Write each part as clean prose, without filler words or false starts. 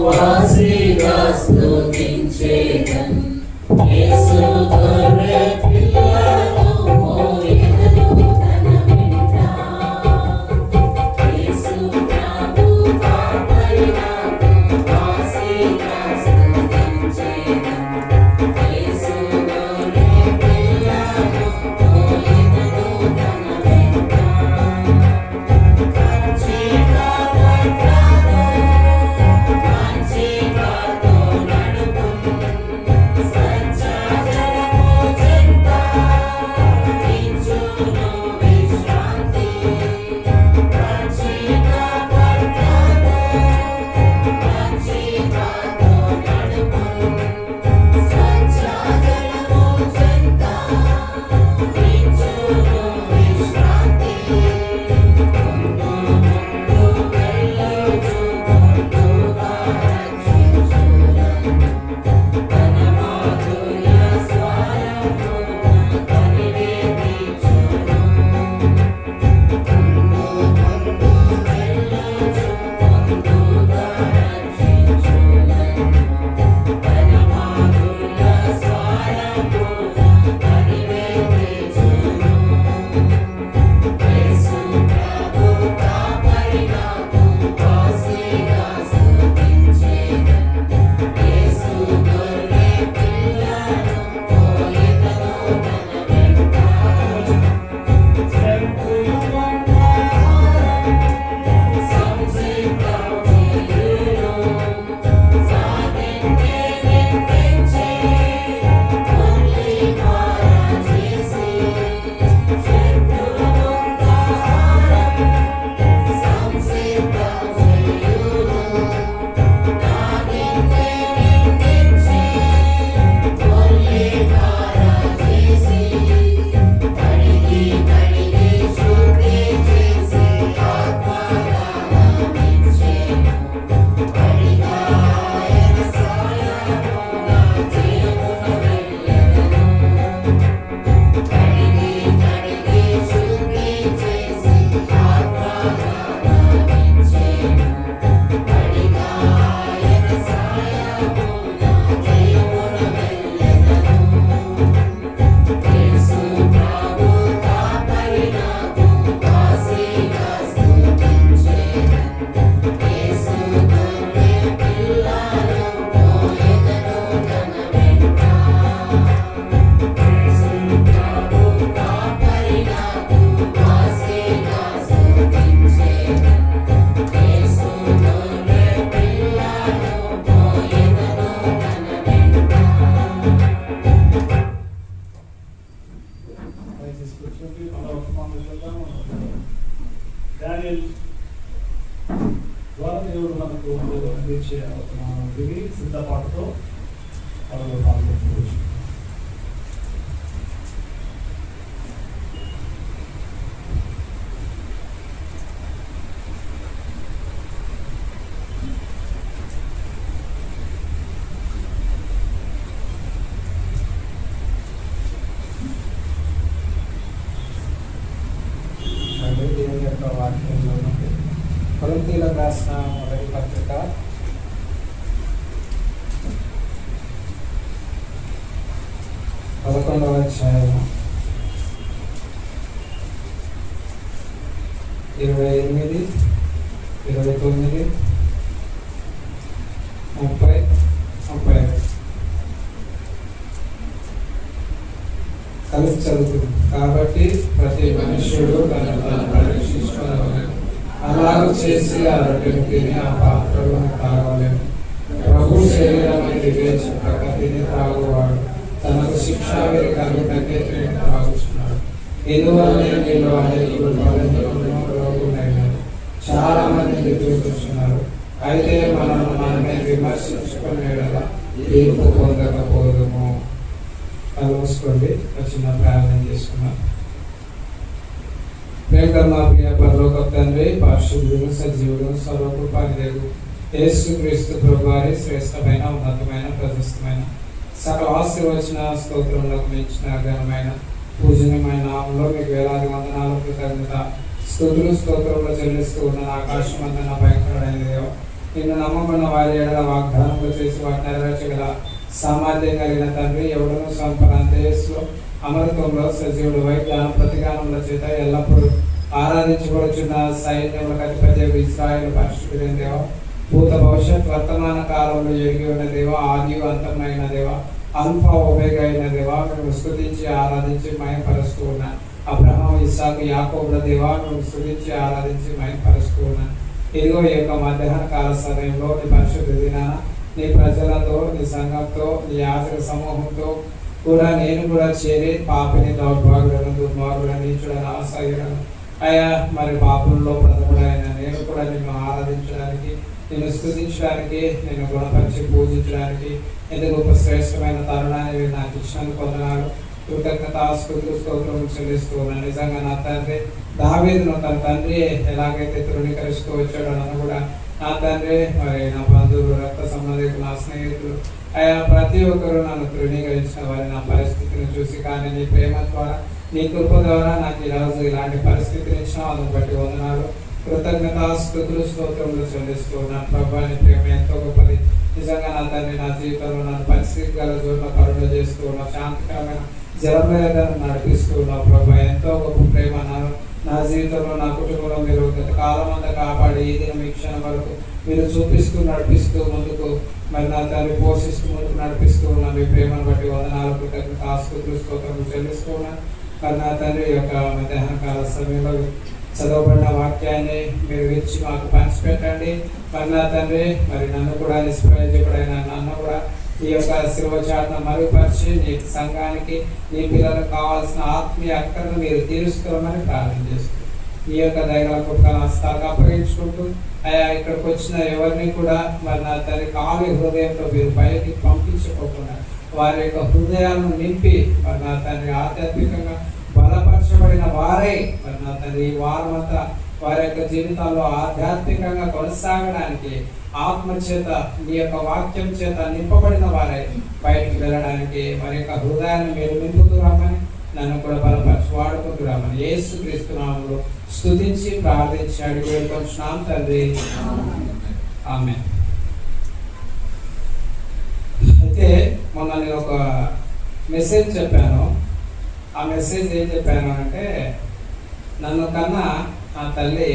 వాసిగా స్తుతించేదన్ యేసు గొర్రె పిల్లను మోయెదను తన వెంట యేసు ప్రభు పాపై నాకు వాసిగా స్తుతించేదన్ యేసు గొర్రె పిల్లను మోయెదను తన వెంట ద్వారా దేవుడు మనకు అందించే దిగి సిద్ధపాటుతో మనలో పాల్గొనవచ్చు. దేవుని యొక్క వాక్యంలో కొరింథీయులకు రాసిన మొదటి పత్రిక 11వ అధ్యాయం 28, 29, 30, 35 కలిసి చదువుతుంది. కాబట్టి ప్రతి మనుష్యుడు తనను తాను పరీక్షించుకోవాలి, అలాగ చేసి ఆ రొట్టెను తిని ఆ పాత్రలను తాగలేము. ప్రభు శరీరాన్ని వివేచి ప్రగతిని త్రాగువాడు తనకు శిక్షావిధి కలుగుటకే త్రాగుచున్నాడు. ఇందువల్ల మీలో అనేకులు రోగులైనారు, చాలా మంది నిద్రిస్తున్నారు. అయితే మనము మనమే విమర్శించుకునేలా తీర్పు పొందకపోదుము. కలుసుకోండి. చిన్న ప్రార్థన చేసుకున్నాం. ప్రేమ ప్రియ పరలోక తండ్రి, పరిశుద్ధుడు, సజీవుడు, సర్వకృపానిదేవుడు యేసుక్రీస్తు ప్రభువారి శ్రేష్టమైన, ఉన్నతమైన, ప్రశస్తమైన, సకల ఆశీర్వచన స్తోత్రములకు మించిన ఘనమైన పూజనీయమైన నామంలో మీకు వేలాది వందనాలు, కృతజ్ఞత, స్తుతులు, స్తోత్రములు చెల్లిస్తూ ఉన్న ఆకాశం అంతా భయంకరమైన దేవ, నిన్ను నమ్మకున్న వారి ఎడల వాగ్దానములు చేసి వాటిని నెరవేర్చగల సామర్థ్యం కలిగిన తండ్రి, ఎవడను సంపరాంతయస్సులో అమృతంలో సజీవుడు వైజ్ఞానం ప్రతిగానముల చేత ఎల్లప్పుడూ ఆరాధించబడుచున్న సైన్యములకు అధిపతి ఇశ్రాయేలు పరిశుద్ధుడైన దేవ, భూత భవిష్యత్ వర్తమాన కాలంలో ఎరిగి ఉన్న దేవ, ఆది అంతమైన దేవ, అల్ఫా ఒమేగా అయిన దేవ, మేము స్తుతించి ఆరాధించి మహిమపరుస్తూ ఉన్నాం. అబ్రహాం, ఇస్సాకు, యాకోబుల దేవ, మేము స్తుతించి ఆరాధించి మహిమపరుస్తూ ఉన్నాం. ఇదిగో ఈ యొక్క మధ్యాహ్న కాల సమయంలో నీ పరిశుద్ధ దినాన నీ ప్రజలతో, నీ సంఘంతో, నీ యాజక సమూహంతో కూడా నేను కూడా చేరి పాపిని, దౌర్భాగ్యులను, దుర్మార్గులను, నీచులను, అసహ్యులను అయ్యా మరి పాపంలో ప్రథముడైన నేను కూడా నిన్ను ఆరాధించడానికి, నిన్ను స్తుతించడానికి, నిన్ను గుణపరిచి పూజించడానికి ఎంత గొప్ప శ్రేష్టమైన తరుణాన్ని నాకు ఇచ్చినందుకు వందనాలు. కృతజ్ఞతాస్తుతులు స్తోత్రం చెల్లిస్తూ ఉన్నాను. నిజంగా నా తండ్రి దావీదును తన తండ్రి ఎలాగైతే తృణీకరిస్తూ వచ్చాడో నన్ను కూడా నా తండ్రి మరి నా బంధువులు, రక్త సంబంధికులు, నా స్నేహితులు అయ్యా ప్రతి ఒక్కరూ నన్ను తృణీకరించిన వారి నా పరిస్థితిని చూసి, కానీ నీ ప్రేమ ద్వారా, నీ కృప ద్వారా నాకు ఈరోజు ఇలాంటి పరిస్థితిని ఇచ్చిన అందుకు బట్టి వందనాలు. కృతజ్ఞతాస్తుతులు స్తోత్రములు చెల్లిస్తూ ఉన్నాను. ప్రభా నీ ప్రేమ ఎంతో గొప్పది. నిజంగా నా తండ్రి నా జీవితంలో నన్ను పరిస్థితి గల చోట్ల కరుణ చేస్తూ ఉన్నావు, శాంతికరమైన జలం మీద నడిపిస్తూ ఉన్నావు. ప్రభా ఎంతో గొప్ప ప్రేమ నా జీవితంలో, నా కుటుంబంలో మీరు గత కాలం అంతా కాపాడి ఈ దినం ఈ క్షణం వరకు మీరు చూపిస్తూ నడిపిస్తూ ముందుకు మరి నా తండ్రి పోషిస్తూ ముందుకు నడిపిస్తూ ఉన్న మీ ప్రేమను బట్టి వందనాలు, కృతజ్ఞతాస్తుతులు స్తోత్రములు చెల్లిస్తూ ఉన్నాను. మరి నా తండ్రి యొక్క మధ్యాహ్న కాల సమయంలో చదవబడిన వాక్యాన్ని మీరు ఇచ్చి మాకు పంచిపెట్టండి. మరి నా తండ్రి మరి నన్ను కూడా నిష్ప్రయోజకుడైన నన్ను కూడా ఈ యొక్క శిలువ చాటున మరుగుపరిచి నీ సంఘానికి, నీ పిల్లలకు కావాల్సిన ఆత్మీయ అక్కర్ను మీరు తీరుస్తామని ప్రార్థన చేస్తూ ఈ యొక్క దైవ కుటుంబ హస్తాలకు అప్పగించుకుంటూ అయా ఇక్కడికి వచ్చిన ఎవరిని కూడా మరి నా తండ్రి ఖాళీ హృదయంతో మీరు బయటికి పంపించుకోకుండా వారి యొక్క హృదయాలను నింపి మరి నా తండ్రి ఆధ్యాత్మికంగా బలపరచబడిన వారే మరి నా తండ్రి ఈ వారం అంతా వారి యొక్క జీవితాల్లో ఆధ్యాత్మికంగా కొనసాగడానికి ఆత్మ చేత నీ యొక్క వాక్యం చేత నింపబడిన వారే బయటికి వెళ్ళడానికి వారి యొక్క హృదయాన్ని మీరు నింపుతురామని, నన్ను కూడా బలపరిచి వాడుకుంటురామని యేసుక్రీస్తు నామములో స్తుతించి ప్రార్థించి అడిగి వేడుకొంచున్నాం తండ్రి, ఆమేన్. అయితే మొన్న నేను ఒక మెసేజ్ చెప్పాను. ఆ మెసేజ్ ఏం చెప్పాను అంటే, నన్ను కన్నా ఆ తల్లి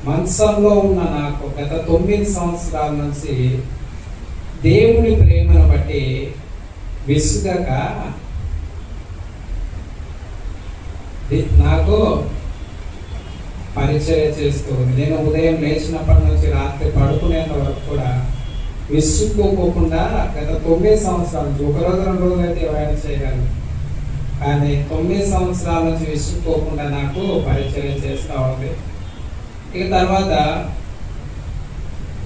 మంచంలో ఉన్న నాకు గత 9 సంవత్సరాల నుంచి దేవుని ప్రేమను బట్టి విసుగక నాకు పరిచయం చేస్తూ ఉంది. నేను ఉదయం లేచినప్పటి నుంచి రాత్రి పడుకునేంత వరకు కూడా విసుక్కోకుండా గత 9 సంవత్సరాల నుంచి, ఒక రోజు 2 రోజులు అయితే ఎవరైనా చేయగలరు, కానీ 9 సంవత్సరాల నుంచి విసుక్కోకుండా నాకు పరిచయం చేస్తూ ఉంది. ఇక తర్వాత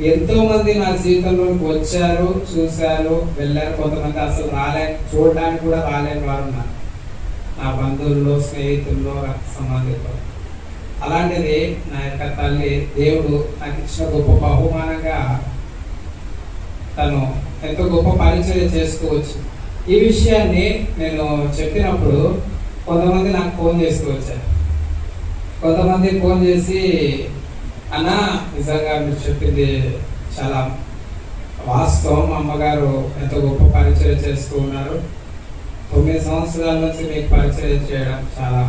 ఎంతో మంది నా జీవితంలోకి వచ్చారు, చూశారు, వెళ్ళారు. కొంతమంది అసలు చూడడానికి కూడా రాలేని వారు ఉన్నారు, నా బంధువుల్లో, స్నేహితుల్లో, రక్త సంబంధికులు. అలాంటిది నా యొక్క తల్లి దేవుడు నాకు ఇచ్చిన గొప్ప బహుమానంగా తను ఎంతో గొప్ప పరిచయం చేస్తూ వచ్చింది. ఈ విషయాన్ని నేను చెప్పినప్పుడు కొంతమంది నాకు ఫోన్ చేస్తూ వచ్చారు. కొంతమంది ఫోన్ చేసి, అన్నా నిజంగా మీరు చెప్పింది చాలా వాస్తవం, అమ్మగారు ఎంతో గొప్ప పరిచయం చేస్తూ ఉన్నారు, 9 సంవత్సరాల నుంచి మీకు పరిచయం చేయడం చాలా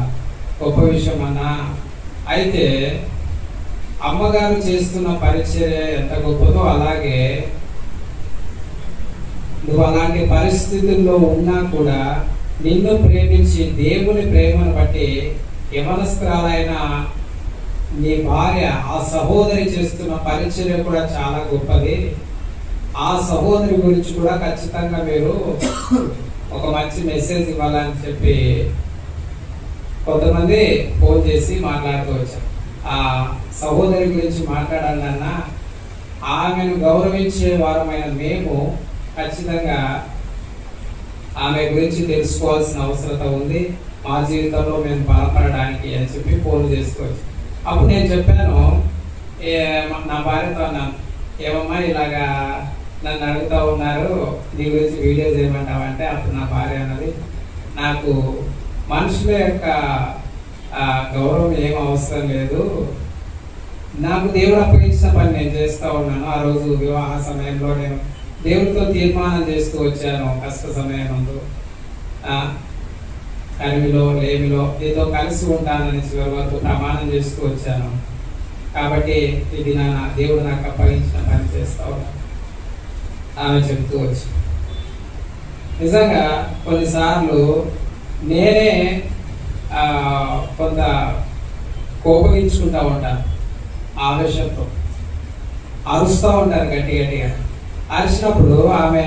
గొప్ప విషయం అన్నా. అయితే అమ్మగారు చేస్తున్న పరిచర్య ఎంత గొప్పదో, అలాగే నువ్వు అలాంటి పరిస్థితుల్లో ఉన్నా కూడా నిన్ను ప్రేమించి దేవుని ప్రేమను బట్టి యవనస్త్రాలైన నీ భార్య, ఆ సహోదరి చేస్తున్న పరిచర్య కూడా చాలా గొప్పది. ఆ సహోదరి గురించి కూడా ఖచ్చితంగా మీరు ఒక మంచి మెసేజ్ ఇవ్వాలని చెప్పి కొంతమంది ఫోన్ చేసి మాట్లాడుతూ వచ్చారు. ఆ సహోదరి గురించి మాట్లాడాలన్నా ఆమెను గౌరవించే వారమైన మేము ఖచ్చితంగా ఆమె గురించి తెలుసుకోవాల్సిన అవసరత ఉంది, మా జీవితంలో మేము బలపడడానికి అని చెప్పి ఫోన్ చేసుకోవచ్చు. అప్పుడు నేను చెప్పాను, నా భార్యతో అన్నాను, ఏమమ్మా ఇలాగా నన్ను అడుగుతూ ఉన్నారు, నీ గురించి వీడియో చేయమంటావంటే, అప్పుడు నా భార్య అన్నది, నాకు మనుషుల యొక్క గౌరవం ఏం అవసరం లేదు, నాకు దేవుడు అప్పగించిన పని నేను చేస్తూ ఉన్నాను. ఆ రోజు వివాహ సమయంలో నేను దేవుడితో తీర్మానం చేస్తూ వచ్చాను. కష్ట సమయం ముందు కలిమిలో లేమిలో ఏదో కలిసి ఉంటానని చివరి వరకు ప్రమాణం చేస్తూ వచ్చాను. కాబట్టి ఇది దేవుడు నాకు అప్పగించిన పని చేస్తూ ఉన్నాను ఆమె చెబుతూ వచ్చి. నిజంగా కొన్నిసార్లు నేనే కొంత కోపగించుకుంటూ ఉంటాను, ఆవేశంతో అరుస్తూ ఉంటాను గట్టి గట్టిగా. అరిచినప్పుడు ఆమె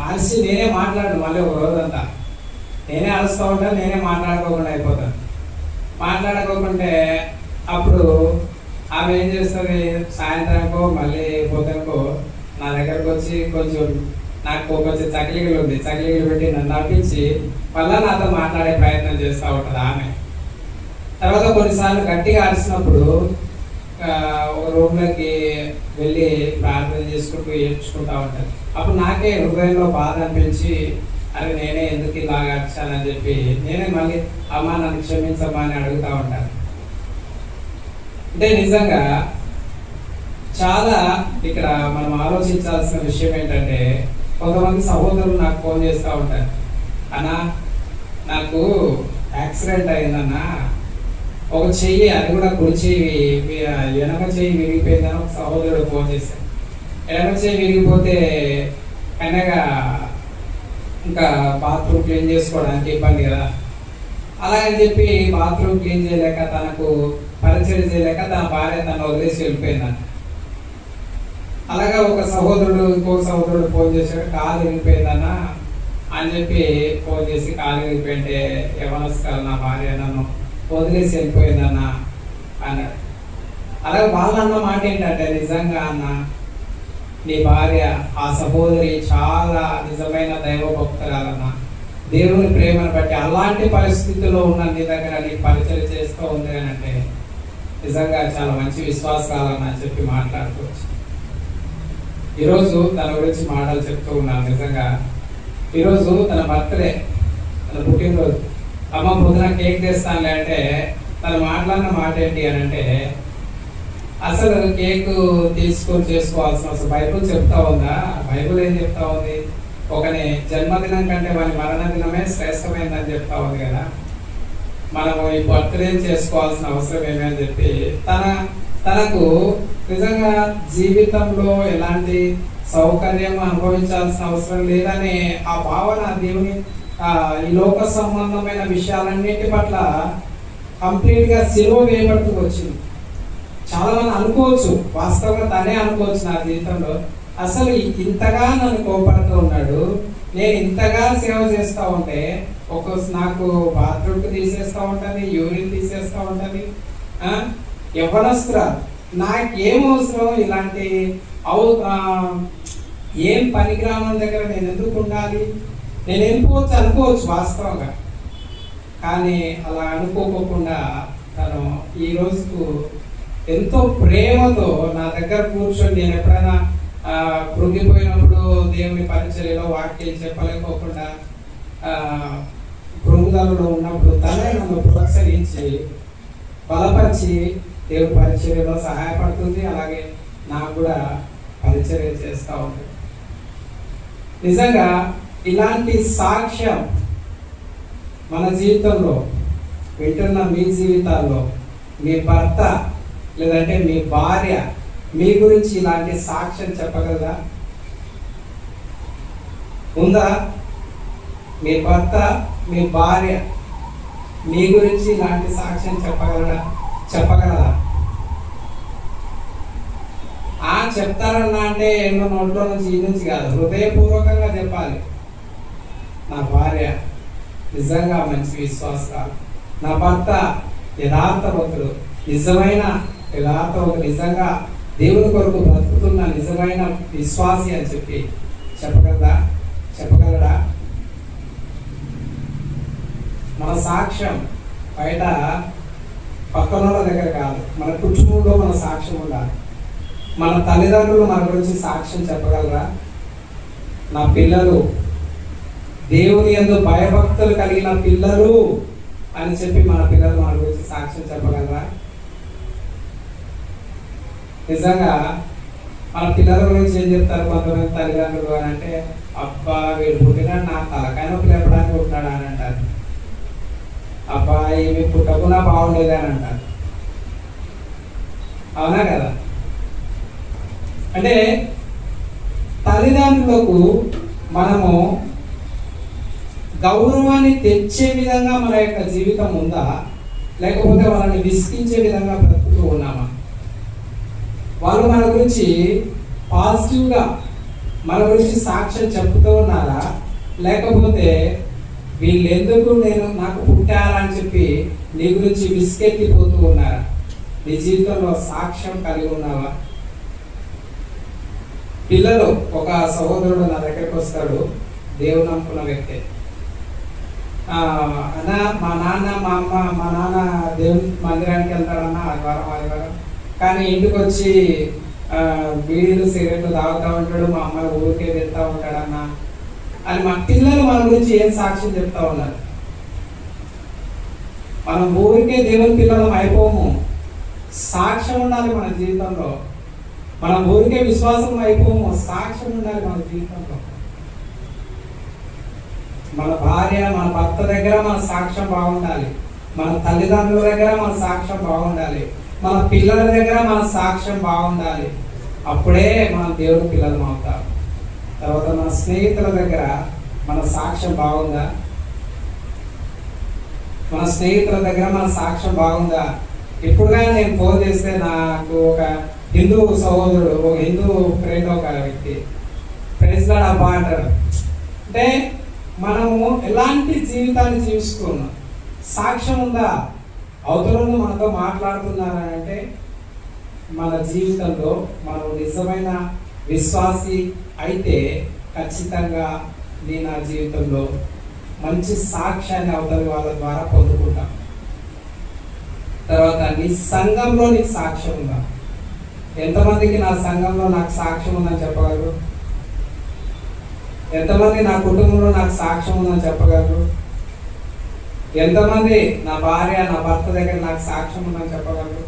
అరిచి నేనే మాట్లాడను. మళ్ళీ ఒక రోజంతా నేనే అరుస్తూ ఉంటాను, నేనే మాట్లాడుకోకుండా అయిపోతాను. మాట్లాడుకోకుంటే అప్పుడు ఆమె ఏం చేస్తుంది, సాయంత్రానికో మళ్ళీ పొద్దునకో నా దగ్గరకు వచ్చి కొంచెం నాకు కొంచెం చకిలీలు ఉంది, చకిలీలు పెట్టి నన్ను నవ్వించి మళ్ళీ నాతో మాట్లాడే ప్రయత్నం చేస్తూ ఉంటుంది ఆమె. తర్వాత కొన్నిసార్లు గట్టిగా అరిచినప్పుడు ఒక రూమ్లోకి వెళ్ళి ప్రార్థన చేసుకుంటూ ఏడ్చుకుంటూ ఉంటుంది. అప్పుడు నాకే హృదయంలో బాధ అనిపించి అరే నేనే ఎందుకు ఇలాగా అరిచానని చెప్పి నేనే మళ్ళీ అమ్మ నన్ను క్షమించమ్మా అని అడుగుతూ ఉంటాను. అంటే నిజంగా చాలా ఇక్కడ మనం ఆలోచించాల్సిన విషయం ఏంటంటే, కొంతమంది సహోదరులు నాకు ఫోన్ చేస్తూ ఉంటారు, అన్నా నాకు యాక్సిడెంట్ అయిందన్నా, ఒక చెయ్యి అది కూడా కుడి చెయ్యి వెనక చెయ్యి విరిగిపోయిందని ఒక సహోదరుడు ఫోన్ చేశాడు. ఎడమ చెయ్యి విరిగిపోతే కన్నగా ఇంకా బాత్రూమ్ క్లీన్ చేసుకోవడానికి ఇబ్బంది కదా, అలాగని చెప్పి బాత్రూమ్ క్లీన్ చేయలేక తనకు పరిచయం చేయలేక తన భార్య తను వదిలేసి వెళ్ళిపోయిందన్న. అలాగా ఒక సహోదరుడు ఇంకో సహోదరుడు ఫోన్ చేశాడు, కాలు విరిగిపోయిందన్న అని చెప్పి ఫోన్ చేసి కాలు విరిగిపోయింటే యవనస్కాలు నా భార్య నన్ను వదిలేసి వెళ్ళిపోయిందన్న అన్నాడు. అలాగే వాళ్ళు అన్న మాట ఏంటంటే, నిజంగా అన్న నీ భార్య ఆ సహోదరి చాలా నిజమైన దైవ భక్తురాలన్న, దేవుని ప్రేమను బట్టి అలాంటి పరిస్థితుల్లో ఉన్న నీ దగ్గర నీ పరిచయం చేస్తూ ఉంది అని అంటే నిజంగా చాలా మంచి విశ్వాసాలన్న చెప్పి మాట్లాడుకోవచ్చు. ఈరోజు తన గురించి మాటలు చెప్తూ ఉన్నాను. నిజంగా ఈరోజు తన బర్త్డే, తన పుట్టినరోజు. అమ్మ పొద్దున కేక్ తెస్తానులే అంటే తను మాట్లాడిన మాట ఏంటి అని అంటే, అసలు కేక్ తీసుకొని చేసుకోవాల్సిన అసలు బైబుల్ చెప్తా ఉందా? బైబుల్ ఏం చెప్తా ఉంది? ఒకని జన్మదినం కంటే వాని మరణ దినమే శ్రేష్టమైందని చెప్తా ఉంది కదా. మనము ఈ బర్త్డే చేసుకోవాల్సిన అవసరం ఏమని చెప్పి తనకు నిజంగా జీవితంలో ఎలాంటి సౌకర్యం అనుభవించాల్సిన అవసరం లేదనే ఆ భావన దేవుని ఈ లోక సంబంధమైన విషయాలన్నిటి పట్ల కంప్లీట్ గా సిలువ వేయబడుతూ వచ్చింది. చాలా మంది అనుకోవచ్చు, వాస్తవంగా తనే అనుకోవచ్చు, నా జీవితంలో అసలు ఇంతగా నన్ను కోపడుతూ ఉన్నాడు, నేను ఇంతగా సేవ చేస్తూ ఉంటే నాకు బాత్రూమ్ తీసేస్తూ ఉంటుంది, యూరిన్ తీసేస్తూ ఉంటుంది, యవ్వనస్తురా నాకేం అవసరం ఇలాంటి ఏం పనికిరామం దగ్గర నేను ఎందుకు ఉండాలి, నేను వెళ్ళిపోవచ్చు అనుకోవచ్చు వాస్తవంగా. కానీ అలా అనుకోకుండా తను ఈ రోజుకు ఎంతో ప్రేమతో నా దగ్గర కూర్చొని, నేను ఎప్పుడైనా కృంగిపోయినప్పుడు దేవుని పరిచర్యలో వాక్యం చెప్పలేకోకుండా కృంగుదలలో ఉన్నప్పుడు తనే నన్ను ప్రోత్సహించి బలపరిచి దేవుని పరిచర్యలో సహాయపడుతుంది. అలాగే నాకు కూడా పరిచర్య చేస్తూ ఉంటుంది. నిజంగా ఇలాంటి సాక్ష్యం మన జీవితంలో వింటున్న మీ జీవితాల్లో మీ భర్త లేదంటే మీ భార్య మీ గురించి ఇలాంటి సాక్ష్యం చెప్పగలరా? ఉందా? మీ భర్త మీ భార్య మీ గురించి ఇలాంటి సాక్ష్యం చెప్పగలరా? చెప్తారన్నా అంటే ఎన్నో నోట్లో నుంచి ఈ నుంచి కాదు, హృదయపూర్వకంగా చెప్పాలి. నా భార్య నిజంగా మంచి విశ్వాసాలు, నా భర్త యథార్థవంతుడు, నిజమైన యథార్థవంతుడు, నిజంగా దేవుని కొరకు బ్రతుకుతున్న నిజమైన విశ్వాసి అని చెప్పి చెప్పగలరా? మన సాక్ష్యం బయట పక్కన దగ్గర కాదు, మన కుటుంబంలో మన సాక్ష్యం ఉండాలి. మన తల్లిదండ్రులు మన గురించి సాక్ష్యం చెప్పగలరా? నా పిల్లలు దేవుని యందు భయభక్తులు కలిగిన పిల్లలు అని చెప్పి మన పిల్లలు మన గురించి సాక్ష్యం చెప్పగలరా? నిజంగా మన పిల్లల గురించి ఏం చెప్తారు కొంతమంది తల్లిదండ్రులు అని అంటే, అబ్బా వీడు పుట్టినా నా తలకాయ నొప్పి లేపడానికి పుట్టినాడు అని అంటారు. అబ్బా ఇవి పుట్టకుండా బాగుండేది అని అంటారు. అవునా కదా? అంటే తల్లిదండ్రులకు మనము గౌరవాన్ని తెచ్చే విధంగా మన యొక్క జీవితం ఉందా, లేకపోతే వాళ్ళని విసిగించే విధంగా బ్రతుకుతూ ఉన్నామా? వాళ్ళు మన గురించి పాజిటివ్గా మన గురించి సాక్ష్యం చెప్తూ ఉన్నారా, లేకపోతే వీళ్ళెందుకు నాకు పుట్టారా అని చెప్పి నీ గురించి విసిగెత్తిపోతూ ఉన్నారా? నీ జీవితంలో సాక్ష్యం కలిగి ఉన్నావా? పిల్లలు, ఒక సహోదరుడు నా దగ్గరికి వస్తాడు, దేవుడు నమ్ముకున్న వ్యక్తి. అన్న మా నాన్న దేవుని మందిరానికి వెళ్తాడన్నా ఆదివారం, కానీ ఇంటికి వచ్చి బీడీలు సిగరెట్లు తాగుతూ ఉంటాడు, మా అమ్మ ఊరికే వెళ్తూ ఉంటాడన్నా అని మా పిల్లలు మన గురించి ఏం సాక్ష్యం చెప్తా ఉన్నారు? మనం ఊరికే దేవుని పిల్లలం అయిపోము, సాక్ష్యం ఉండాలి మన జీవితంలో. మనం ఊరికే విశ్వాసం అయిపోము, సాక్ష్యం ఉండాలి మన జీవితంలో. మన భార్య, మన భర్త దగ్గర మన సాక్ష్యం బాగుండాలి, మన తల్లిదండ్రుల దగ్గర మన సాక్ష్యం బాగుండాలి, మన పిల్లల దగ్గర మన సాక్ష్యం బాగుండాలి. అప్పుడే మనం దేవుడి పిల్లలం అవుతాం. తర్వాత మన స్నేహితుల దగ్గర మన సాక్ష్యం బాగుందా? మన స్నేహితుల దగ్గర మన సాక్ష్యం బాగుందా? ఇప్పుడుగా నేను ఫోన్ చేస్తే నాకు ఒక హిందూ సహోదరుడు, ఒక హిందూ ఫ్రెండ్, ఒక వ్యక్తి ప్రైజ్ లార్డ్ అబ్బా అంటారు. అంటే మనము ఎలాంటి జీవితాన్ని జీవిస్తున్నాం? సాక్ష్యం ఉందా? అవతలను మనతో మాట్లాడుతున్నారని అంటే మన జీవితంలో మనం నిజమైన విశ్వాసి అయితే ఖచ్చితంగా నేను నా జీవితంలో మంచి సాక్ష్యాన్ని అవతలి వాళ్ళ ద్వారా పొందుకుంటాం. తర్వాత నీ సంఘంలో నీకు సాక్ష్యం ఉందా? ఎంతమందికి నా సంఘంలో నాకు సాక్ష్యం ఉందని చెప్పగలరు? ఎంతమంది నా కుటుంబంలో నాకు సాక్ష్యం ఉందని చెప్పగలరు? ఎంతమంది నా భార్య, నా భర్త దగ్గర నాకు సాక్ష్యం ఉందని చెప్పగలరు?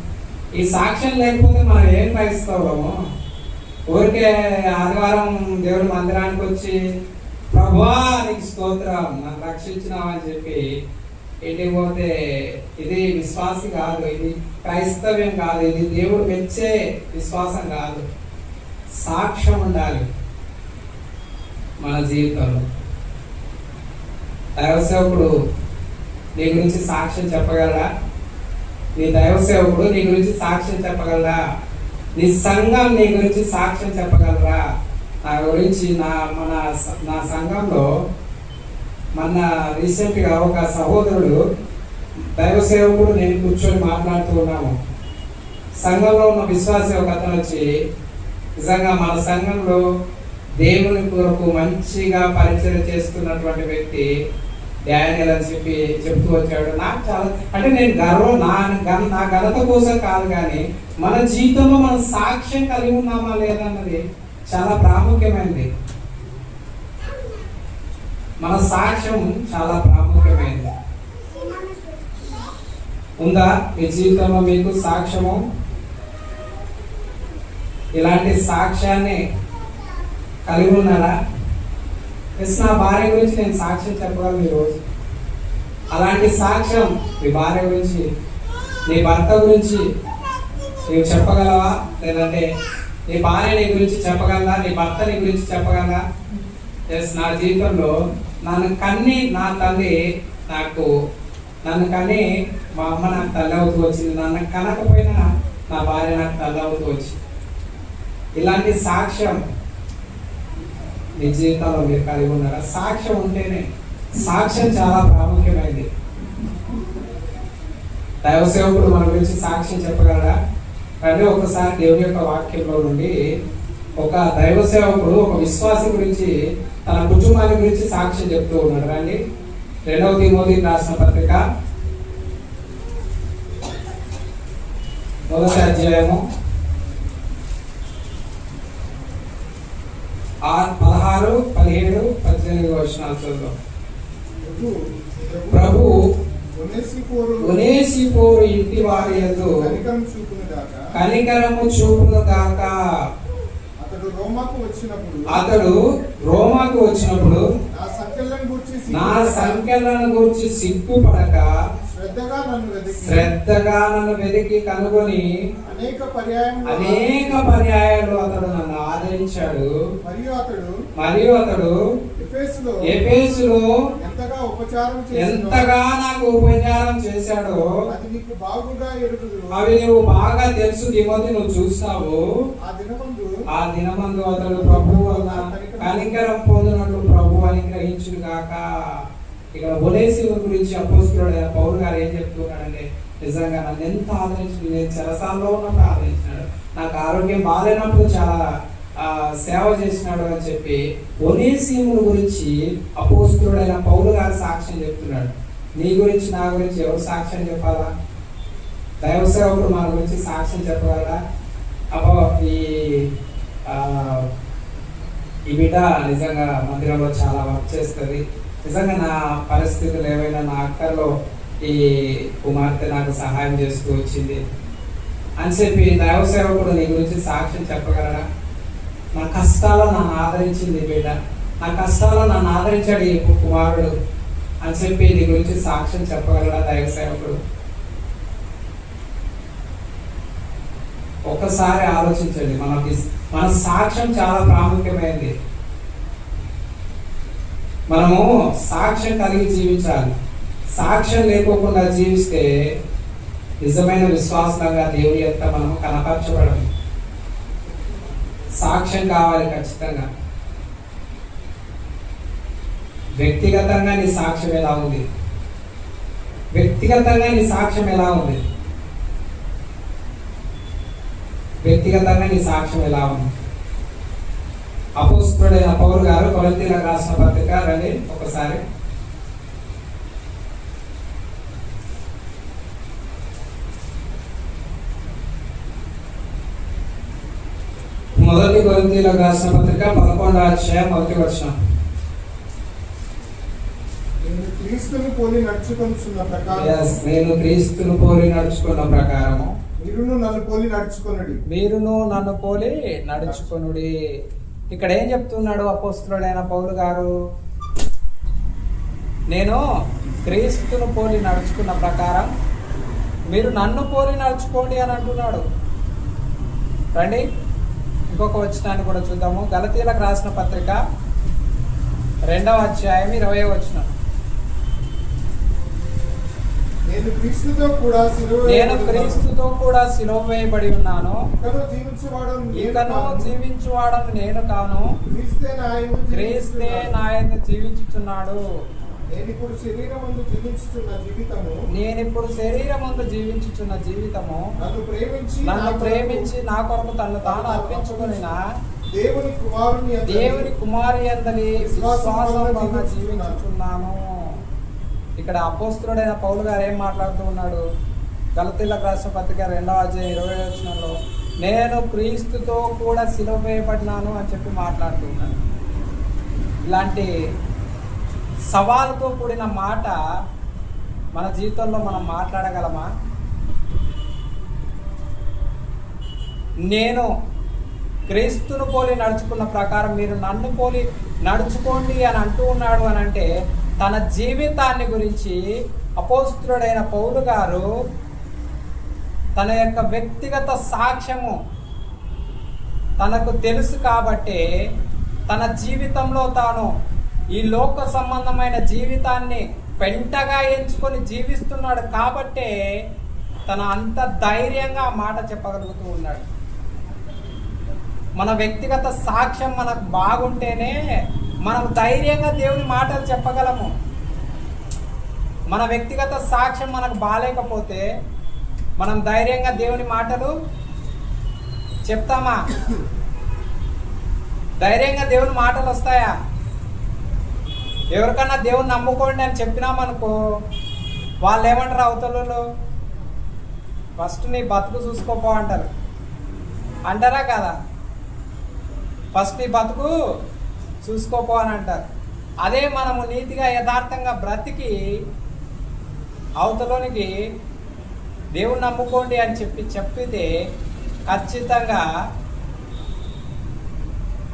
ఈ సాక్ష్యం లేకపోతే మనం ఏం క్రైస్తవులము? ఊరికే ఆదివారం దేవుడి మందిరానికి వచ్చి ప్రభువా నీకు స్తోత్రం, నన్ను రక్షించినావు అని చెప్పి ఇంటికి పోతే ఇది విశ్వాసి కాదు, ఇది క్రైస్తవ్యం కాదు, ఇది దేవుడు మెచ్చే విశ్వాసం కాదు. సాక్ష్యం ఉండాలి మన జీవితంలో. దైవ సేవకుడు నీ గురించి సాక్ష్యం చెప్పగలరా? నీ దైవ సేవకుడు నీ గురించి సాక్ష్యం చెప్పగలరా? నీ సంఘం నీ గురించి సాక్ష్యం చెప్పగలరా? నా గురించి నా సంఘంలో మన రీసెంట్గా ఒక సహోదరుడు, దైవ సేవకుడు, నేను కూర్చొని మాట్లాడుతూ ఉన్నాము. సంఘంలో ఉన్న విశ్వాసి ఒక అతను వచ్చి, నిజంగా మన సంఘంలో దేవుని కొరకు మంచిగా పరిచయం చేస్తున్నటువంటి వ్యక్తి డానియల్ అని చెప్పి చెప్తూ వచ్చాడు. నాకు చాలా, అంటే నేను గర్వం, నా ఘనత కోసం కాదు, కానీ మన జీవితంలో మనం సాక్ష్యం కలిగి ఉన్నామా లేదన్నది చాలా ప్రాముఖ్యమైనది. మన సాక్ష్యం చాలా ప్రాముఖ్యమైనది. ఉందా మీ జీవితంలో మీకు సాక్ష్యము? ఇలాంటి సాక్ష్యాన్ని కలిగి ఉన్నారా? నా భార్య గురించి నేను సాక్ష్యం చెప్పగలను ఈరోజు. అలాంటి సాక్ష్యం మీ భార్య గురించి, నీ భర్త గురించి నీవు చెప్పగలవా? లేదంటే నీ భార్య నీ గురించి చెప్పగలరా? నీ భర్త నీ గురించి చెప్పగలరా? నా జీవితంలో నన్ను కన్ని నా తల్లి నన్ను కని మా అమ్మ నాకు తల్లి అవుతూ వచ్చింది, నన్ను కనకపోయినా నా భార్య నాకు తల్లి అవుతూ వచ్చింది. ఇలాంటి సాక్ష్యం మీ జీవితంలో మీరు కలిగి ఉన్నారా? సాక్ష్యం ఉంటేనే, సాక్ష్యం చాలా ప్రాముఖ్యమైనది. దైవ సేవకుడు మన గురించి సాక్ష్యం చెప్పగలరా? అంటే ఒకసారి దేవుని యొక్క వాక్యంలో నుండి ఒక దైవ సేవకుడు ఒక విశ్వాసి గురించి, తన కుటుంబాన్ని గురించి సాక్ష్యం చెప్తూ ఉన్నాడు. రండి, 2వ తిమోతికి రాసిన పత్రిక 1వ అధ్యాయము 16, 17, 18 వచనాలు చదువు. ప్రభు ఒనేసిఫోరు ఇంటి వారి యందు కనికరము చూపును గాక. అతడు రోమాకు వచ్చినప్పుడు నా సంఖ్యలను గూర్చి సిగ్గుపడక శ్రద్ధగా నన్ను వెతికి కనుగొని అనేక పర్యాయాలు అతడు నన్ను ఆదరించాడు. మరియు అతడు ఎఫెసులో ఎంతగా నాకు ఉపచారం చేశాడో అవి నువ్వు బాగా తెలుసు తిమోతి, నువ్వు చూస్తావు. ఆ దినమందు అతడు ప్రభువు వల్ల కనికరం పొందినట్లు ప్రభు అని గ్రహించును గాక. ఇక్కడ ఒనేసిఫోరు గురించి అపోస్తలుడైన పౌలు గారు ఏం చెప్తున్నాడంటే, నిజంగా నన్ను ఎంత ఆదరించింది, నేను చెరసాల్లో ఉన్నప్పుడు ఆదరించినాడు, నాకు ఆరోగ్యం బాగాలేనప్పుడు చాలా సేవ చేసినాడు అని చెప్పి ఒనేసిఫోరు గురించి అపోస్తలుడైన పౌలు గారు సాక్ష్యం చెప్తున్నాడు. నీ గురించి నా గురించి ఎవరు సాక్ష్యం చెప్పాలా? దైవ సేవకుడు మన గురించి సాక్ష్యం చెప్పగలరా? అబ్బో ఈ బిడ్డ నిజంగా మందిరంలో చాలా వర్క్ చేస్తుంది, నిజంగా నా పరిస్థితులు ఏవైనా నా అక్కర్లో ఈ కుమార్తె నాకు సహాయం చేస్తూ వచ్చింది అని చెప్పి దైవ సేవకుడు నీ గురించి సాక్ష్యం చెప్పగలరా? నా కష్టాల్లో నన్ను ఆదరించింది బిడ్డ, నా కష్టాల్లో నన్ను ఆదరించాడు ఈ కుమారుడు అని చెప్పి నీ గురించి సాక్ష్యం చెప్పగలరా దైవ సేవకుడు? ఒక్కసారి ఆలోచించండి. మన సాక్ష్యం చాలా ప్రాముఖ్యమైనది. మనము సాక్ష్యం కలిగి జీవించాలి. సాక్ష్యం లేకోకుండా జీవిస్తే నిజమైన విశ్వాసంగా దేవుని యొక్క మనము కనపరచబడము. సాక్ష్యం కావాలి ఖచ్చితంగా. వ్యక్తిగతంగా నీ సాక్ష్యం ఎలా ఉంది? వ్యక్తిగతంగా నీ సాక్ష్యం ఎలా ఉంది? వ్యక్తిగతంగా నీ సాక్ష్యం ఎలా ఉంది? అపోస్తలుడైన పౌలు గారు కొరింథీయులకు రాసిన పత్రిక రండి ఒకసారి. మొదటి కొరింథీయులకు రాసిన పత్రిక 11వ అధ్యాయం 1వ వచనం. నేను క్రీస్తును పోలి నడుచుకొనుచున్న ప్రకారము మీరును నన్ను పోలి నడుచుకొనుడి. ఇక్కడ ఏం చెప్తున్నాడు అపోస్తలుడైన పౌలు గారు? నేను క్రీస్తును పోలి నడుచుకున్న ప్రకారం మీరు నన్ను పోలి నడుచుకోండి అని అంటున్నాడు. రండి ఇంకొక వచనాన్ని కూడా చూద్దాము. గలతీయులకు రాసిన పత్రిక 2వ అధ్యాయం 20వ వచనం. నేను క్రీస్తుతో కూడా సిలువ వేయబడి ఉన్నాను, ఇకను జీవించువాడను నేను కాను, క్రీస్తే నాయందు జీవించుచున్నాడు. నేనిప్పుడు శరీరమందు జీవించుచున్న జీవితము నన్ను ప్రేమించి నా కొరకు తను తాను అర్పించుకొనిన దేవుని కుమారి యందలి విశ్వాసం వలన జీవించుచున్నాను. ఇక్కడ అపోస్తలుడైన పౌలు గారు ఏం మాట్లాడుతూ ఉన్నాడు? గలతీయులకు రాసిన పత్రిక 2వ అధ్యాయం 20వ వచనంలో నేను క్రీస్తుతో కూడా సిలువ వేయబడినాను అని చెప్పి మాట్లాడుతూ ఉన్నాడు. ఇలాంటి సవాలుతో కూడిన మాట మన జీవితంలో మనం మాట్లాడగలమా? నేను క్రీస్తును పోలి నడుచుకున్న ప్రకారం మీరు నన్ను పోలి నడుచుకోండి అని అంటూ ఉన్నాడు అని అంటే తన జీవితాన్ని గురించి అపోస్తలుడైన పౌలు గారు తన యొక్క వ్యక్తిగత సాక్ష్యము తనకు తెలుసు కాబట్టి తన జీవితంలో తాను ఈ లోక సంబంధమైన జీవితాన్ని పెంటగా ఎంచుకొని జీవిస్తున్నాడు కాబట్టే తన అంత ధైర్యంగా ఆ మాట చెప్పగలుగుతూ ఉన్నాడు. మన వ్యక్తిగత సాక్ష్యం మనకు బాగుంటేనే మనం ధైర్యంగా దేవుని మాటలు చెప్పగలము. మన వ్యక్తిగత సాక్ష్యం మనకు బాలేకపోతే మనం ధైర్యంగా దేవుని మాటలు చెప్తామా? ధైర్యంగా దేవుని మాటలు వస్తాయా? ఎవరికన్నా దేవుని నమ్ముకోండి అని చెప్పినామనుకో, వాళ్ళు ఏమంటారు అవతలలో? ఫస్ట్ నీ బతుకు చూసుకోపో అంటారు. అంటారా కదా? ఫస్ట్ నీ బతుకు చూసుకోపో అని అంటారు. అదే మనము నీతిగా యథార్థంగా బ్రతికి అవతలోనికి దేవుని నమ్ముకోండి అని చెప్పితే ఖచ్చితంగా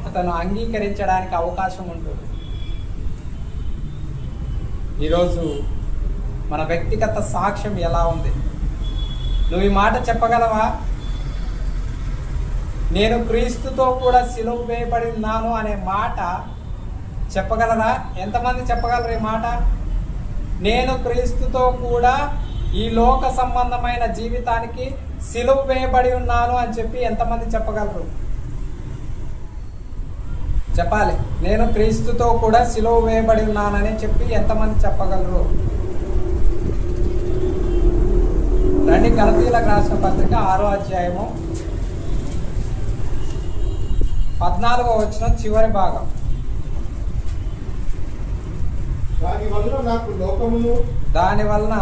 అతను అంగీకరించడానికి అవకాశం ఉంటుంది. ఈరోజు మన వ్యక్తిగత సాక్ష్యం ఎలా ఉంది? నువ్వు ఈ మాట చెప్పగలవా? నేను క్రీస్తుతో కూడా సిలువ వేయబడి ఉన్నాను అనే మాట చెప్పగలరా? ఎంతమంది చెప్పగలరు ఈ మాట? నేను క్రీస్తుతో కూడా ఈ లోక సంబంధమైన జీవితానికి సిలువ వేయబడి ఉన్నాను అని చెప్పి ఎంతమంది చెప్పగలరు? చెప్పాలి. నేను క్రీస్తుతో కూడా సిలువ వేయబడి ఉన్నానని చెప్పి ఎంతమంది చెప్పగలరు? రండి, గలతీయులకు రాసిన పత్రిక 6వ అధ్యాయము 14వ వచనం చివరి భాగం. దాని వలన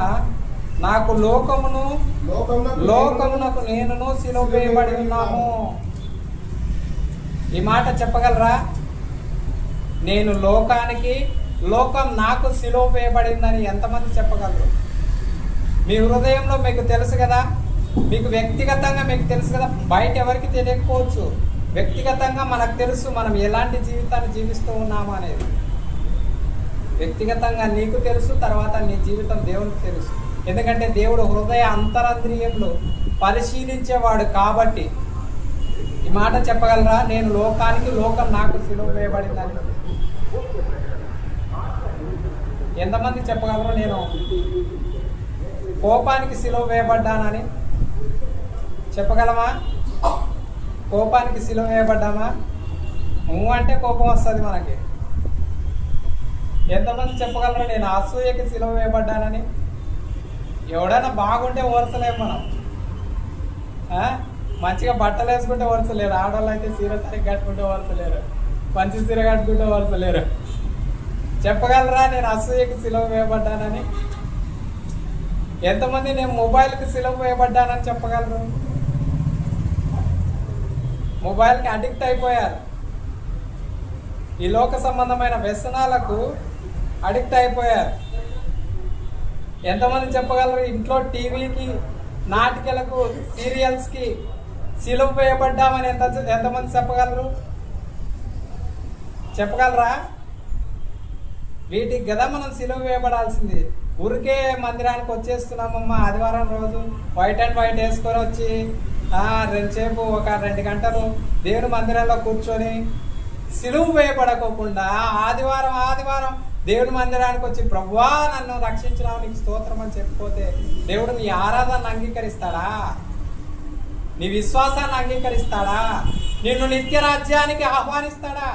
నాకు లోకమునకు నేనును సిలువ వేయబడి ఉన్నాము. ఈ మాట చెప్పగలరా? నేను లోకానికి, లోకం నాకు సిలువ వేయబడిందని ఎంతమంది చెప్పగలరు? మీ హృదయంలో మీకు తెలుసు కదా, మీకు వ్యక్తిగతంగా మీకు తెలుసు కదా. బయట ఎవరికి తెలియకపోవచ్చు, వ్యక్తిగతంగా మనకు తెలుసు మనం ఎలాంటి జీవితాన్ని జీవిస్తూ ఉన్నాము అనేది. వ్యక్తిగతంగా నీకు తెలుసు, తర్వాత నీ జీవితం దేవునికి తెలుసు. ఎందుకంటే దేవుడు హృదయ అంతరంద్రియంలో పరిశీలించేవాడు కాబట్టి. ఈ మాట చెప్పగలరా? నేను లోకానికి, లోకం నాకు సిలువ వేయబడిందని ఎంతమంది చెప్పగలరు? నేను కోపానికి సిలువ వేయబడ్డానని చెప్పగలమా? కోపానికి సిలువ వేయబడ్డామా? అంటే కోపం వస్తుంది మనకి. ఎంతమంది చెప్పగలరు? నేను అసూయకి సిలువ వేయబడ్డానని? ఎవడైనా బాగుంటే ఓర్చలేము మనం. మంచిగా బట్టలు వేసుకుంటే ఓర్చలేరు. ఆడవాళ్ళు అయితే సీర సరిగ్గా కట్టుకుంటే ఓర్చలేరు, మంచి సీర కట్టుకుంటే ఓర్చలేరు. చెప్పగలరా నేను అసూయకి సిలువ వేయబడ్డానని? ఎంతమంది నేను మొబైల్కి సిలువ వేయబడ్డానని చెప్పగలరు? మొబైల్కి అడిక్ట్ అయిపోయారు, ఈ లోక సంబంధమైన వ్యసనాలకు అడిక్ట్ అయిపోయారు. ఎంతమంది చెప్పగలరు? ఇంట్లో టీవీకి, నాటికలకు, సీరియల్స్కి సిలువ వేయబడ్డామని ఎంతమంది చెప్పగలరు? చెప్పగలరా? వీటికి కదా మనం సిలువ వేయబడాల్సింది. ఊరికే మందిరానికి వచ్చేస్తున్నామమ్మా, ఆదివారం రోజు వైట్ అండ్ వైట్ వేసుకొని వచ్చి రెండుసేపు ఒక 2 గంటలు దేవుని మందిరంలో కూర్చొని సిలువ వేయబడకోకుండా ఆదివారం దేవుని మందిరానికి వచ్చి ప్రభువా నన్ను రక్షించినావు, నీకు స్తోత్రం అని చెప్పిపోతే దేవుడు నీ ఆరాధనను అంగీకరిస్తాడా? నీ విశ్వాసాన్ని అంగీకరిస్తాడా? నిన్ను నిత్య రాజ్యానికి ఆహ్వానిస్తాడా?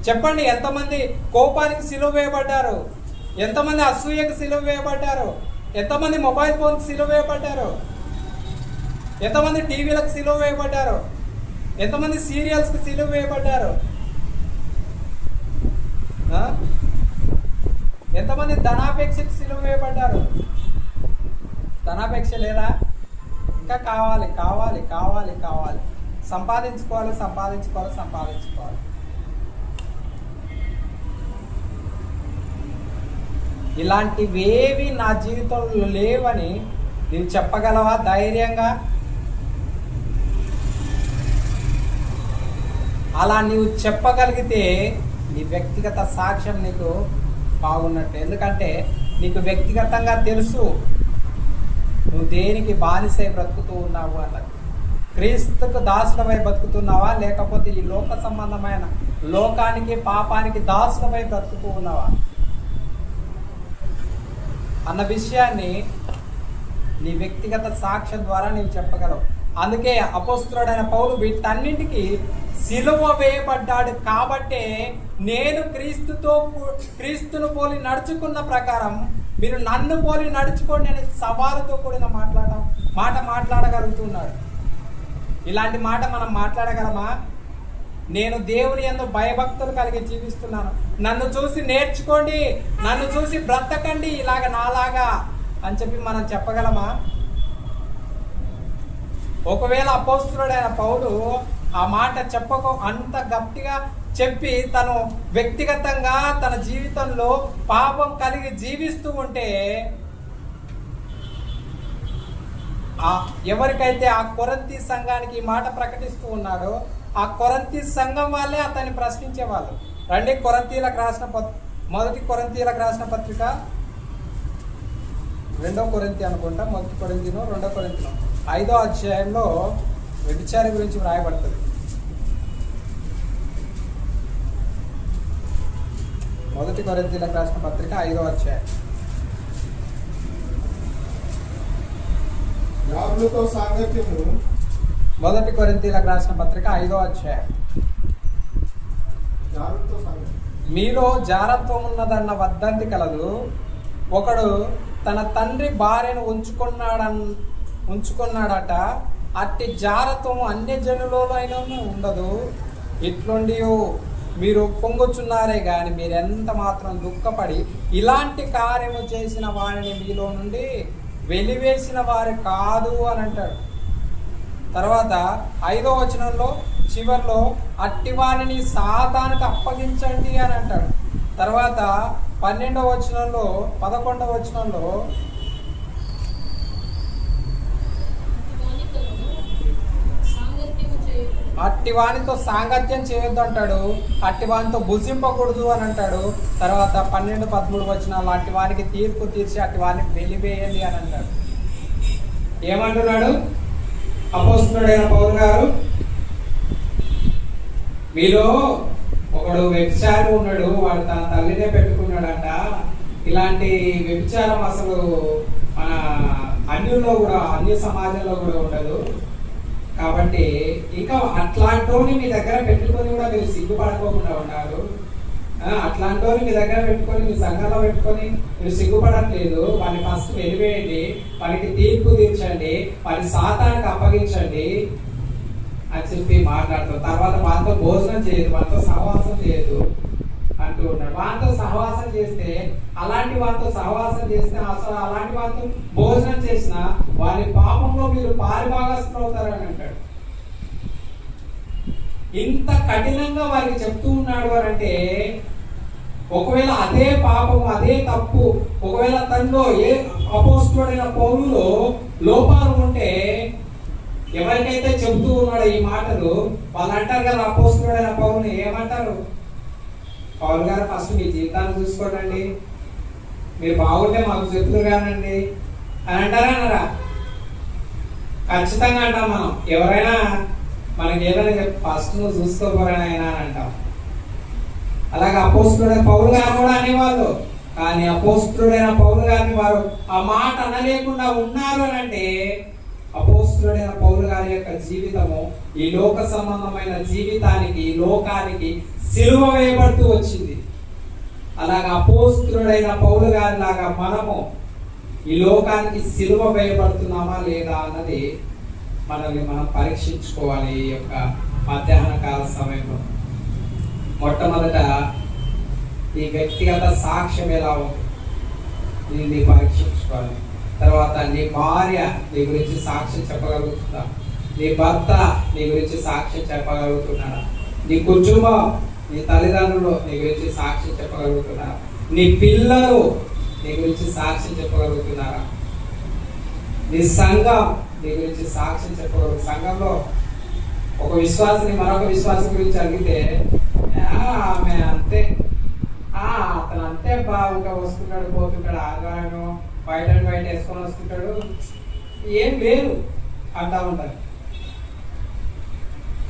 చెప్పండి. ఎంతమంది కోపానికి సిలువ వేయబడ్డారు? ఎంతమంది అసూయకు సిలువ వేయబడ్డారు? ఎంతమంది మొబైల్ ఫోన్కి సిలువ వేయబడ్డారు? ఎంతమంది టీవీలకు సిలువ వేయబడ్డారు? ఎంతమంది సీరియల్స్కి సిలువ వేయబడ్డారు? ఎంతమంది ధనాపేక్షకి సిలువ వేయబడ్డారు? ధనాపేక్ష లేదా? ఇంకా కావాలి కావాలి కావాలి కావాలి, సంపాదించుకోవాలి సంపాదించుకోవాలి సంపాదించుకోవాలి. ఇలాంటివేవి నా జీవితంలో లేవని నీవు చెప్పగలవా ధైర్యంగా? అలా నీవు చెప్పగలిగితే నీ వ్యక్తిగత సాక్ష్యం నీకు బాగున్నట్టు. ఎందుకంటే నీకు వ్యక్తిగతంగా తెలుసు నువ్వు దేనికి బానిసై బ్రతుకుతూ ఉన్నావు అన్నది. క్రీస్తుకు దాసులమై బతుకుతున్నావా, లేకపోతే ఈ లోక సంబంధమైన లోకానికి, పాపానికి దాసులమై బ్రతుకుతూ ఉన్నావా అన్న విషయాన్ని నీ వ్యక్తిగత సాక్ష్యం ద్వారా నీవు చెప్పగలవు. అందుకే అపోస్తలుడైన పౌలు వీటన్నింటికి సిలువ వేయబడ్డాడు కాబట్టే నేను క్రీస్తును పోలి నడుచుకున్న ప్రకారం మీరు నన్ను పోలి నడుచుకోండి అనే సవాలుతో కూడిన మాట మాట్లాడగలుగుతున్నాడు. ఇలాంటి మాట మనం మాట్లాడగలమా? నేను దేవుని యందు భయభక్తులు కలిగి జీవిస్తున్నాను, నన్ను చూసి నేర్చుకోండి, నన్ను చూసి బ్రతకండి ఇలాగ నాలాగా అని చెప్పి మనం చెప్పగలమా? ఒకవేళ అపోస్తలుడైన పౌలు ఆ మాట అంత గట్టిగా చెప్పి తను వ్యక్తిగతంగా తన జీవితంలో పాపం కలిగి జీవిస్తూ ఉంటే ఎవరికైతే ఆ కొరంతి సంఘానికి ఈ మాట ప్రకటిస్తూ ఉన్నాడో ఆ కొరంతి సంఘం వాళ్ళే అతన్ని ప్రశ్నించేవాళ్ళు. రండి కొరంతీలకు రాసిన మొదటి కొరంతీలకు రాసిన పత్రిక 2వ కొరింథీ అనుకుంటా, మొదటి కొరింథీనో 2వ కొరింథీనో 5వ అధ్యాయంలో వ్యభిచారి గురించి వ్రాయబడుతుంది. మొదటి కొరింథీలకు రాసిన పత్రిక 5వ అధ్యాయం. జారులతో సాంగత్యము. మొదటి కొరింథీలకు రాసిన పత్రిక 5వ అధ్యాయం. జారులతో సాంగత్యం. మీలో జారత్వం ఉన్నదన్న వద్దంతి కలదు. ఒకడు తన తండ్రి భార్యను ఉంచుకున్నాడట. అట్టి జారత్వం అన్యజనులైనా ఉండదు. ఇట్లుండి మీరు పొంగుచున్నారే గాని మీరెంత మాత్రం దుఃఖపడి ఇలాంటి కార్యము చేసిన వారిని మీలో నుండి వెలివేసిన వారు కాదు అని అంటాడు. తర్వాత 5వ వచనంలో చివరిలో అట్టి వారిని సాతానుకు అప్పగించండి అని అంటాడు. తర్వాత 12వ వచనంలో 11వ వచనంలో అట్టి వానితో సాంగత్యం చేయొద్దు అంటాడు. అట్టి వానితో భుజింపకూడదు అని అంటాడు. తర్వాత 12, 13 వచనాలు అట్టి వానికి తీర్పు తీర్చి అట్టి వారిని వెలివేయండి అని అంటాడు. ఏమంటున్నాడు అపోస్తలుడైన పౌలు గారు? మీలో ఒకడు వ్యభిచారి ఉన్నాడు, వాడు తన తల్లినే పెట్టుకున్నాడంట. ఇలాంటి వ్యభిచారం అసలు మన అన్యుల్లో కూడా, అన్య సమాజంలో కూడా ఉండదు. కాబట్టి ఇంకా అట్లాంటి మీ దగ్గర పెట్టుకొని కూడా మీరు సిగ్గుపడకోకుండా ఉన్నారు. అట్లాంటి మీ దగ్గర పెట్టుకొని మీ సంఘంలో పెట్టుకొని మీరు సిగ్గుపడట్లేదు. వాడిని ఫస్ట్ వెలివేయండి, వానికి తీర్పు తీర్చండి, వాడి సాతానికి అప్పగించండి అని చెప్పి మాట్లాడుతారు. తర్వాత వాళ్ళతో భోజనం చేయదు, వాళ్ళతో సహవాసం చేయదు అంటూ ఉన్నాడు. వాళ్ళతో సహవాసం చేస్తే, అలాంటి వాళ్ళతో సహవాసం చేస్తే, అసలు అలాంటి వాళ్ళతో భోజనం చేసిన వారి పాపంలో మీరు పారిభాగస్తులు అవుతారని అంటాడు. ఇంత కఠినంగా వారికి చెప్తూ ఉన్నాడు అని అంటే, ఒకవేళ అదే పాపం, అదే తప్పు ఒకవేళ తనలో ఏ అపోస్తలుడైన పౌలులో లోపాలు ఉంటే, ఎవరికైతే చెప్తూ ఉన్నాడో ఈ మాటలు, వాళ్ళు అంటారు కదా అపోస్తలుడైన పౌలుని ఏమంటారు? పౌలు గారు ఫస్ట్ మీ జీవితాన్ని చూసుకోండి, మీరు బాగుంటే మాకు చెప్తున్నారు కానండి అని అంటారా అన్నారా? ఖచ్చితంగా అంటాం మనం. ఎవరైనా మనకి ఏదైనా చెప్పి ఫస్ట్ నువ్వు చూసుకోపోరాయన అని అంటాం. అలాగే అపోస్తలుడైన పౌలు గారు కూడా అనేవాళ్ళు. కానీ అపోస్తలుడైన పౌలు గారిని వారు ఆ మాట అనలేకుండా ఉన్నారు అని అంటే, అపోస్తలుడైన పౌలు గారి యొక్క జీవితము ఈ లోక సంబంధమైన జీవితానికి, ఈ లోకానికి సిలువ వేయబడుతూ వచ్చింది. అలాగా అపోస్తలుడైన పౌలు గారి లాగా మనము ఈ లోకానికి సిలువ వేయబడుతున్నామా లేదా అన్నది మనల్ని మనం పరీక్షించుకోవాలి. ఈ యొక్క మధ్యాహ్న కాల సమయంలో మొట్టమొదట ఈ వ్యక్తిగత సాక్ష్యం ఎలా ఉంది దీన్ని పరీక్షించుకోవాలి. తర్వాత నీ భార్య నీ గురించి సాక్ష్యం చెప్పగలుగుతుందా? నీ భర్త నీ గురించి సాక్ష్యం చెప్పగలుగుతున్నాడా? నీ కుటుంబం, నీ తల్లిదండ్రులు నీ గురించి సాక్ష్యం చెప్పగలుగుతున్నారా? నీ పిల్లలు నీ గురించి సాక్ష్యం చెప్పగలుగుతున్నారా? నీ సంఘం నీ గురించి సాక్ష్యం చెప్పగలుగు. సంఘంలో ఒక విశ్వాసిని మరొక విశ్వాసం గురించి అడిగితే ఆమె అంతే, అతను అంతే బాగా వస్తుంటాడు పోతుంటాడు, ఆదివారం వైట్ అండ్ వైట్ వేసుకొని వస్తుంటాడు, ఏం లేదు అంటా ఉంటారు.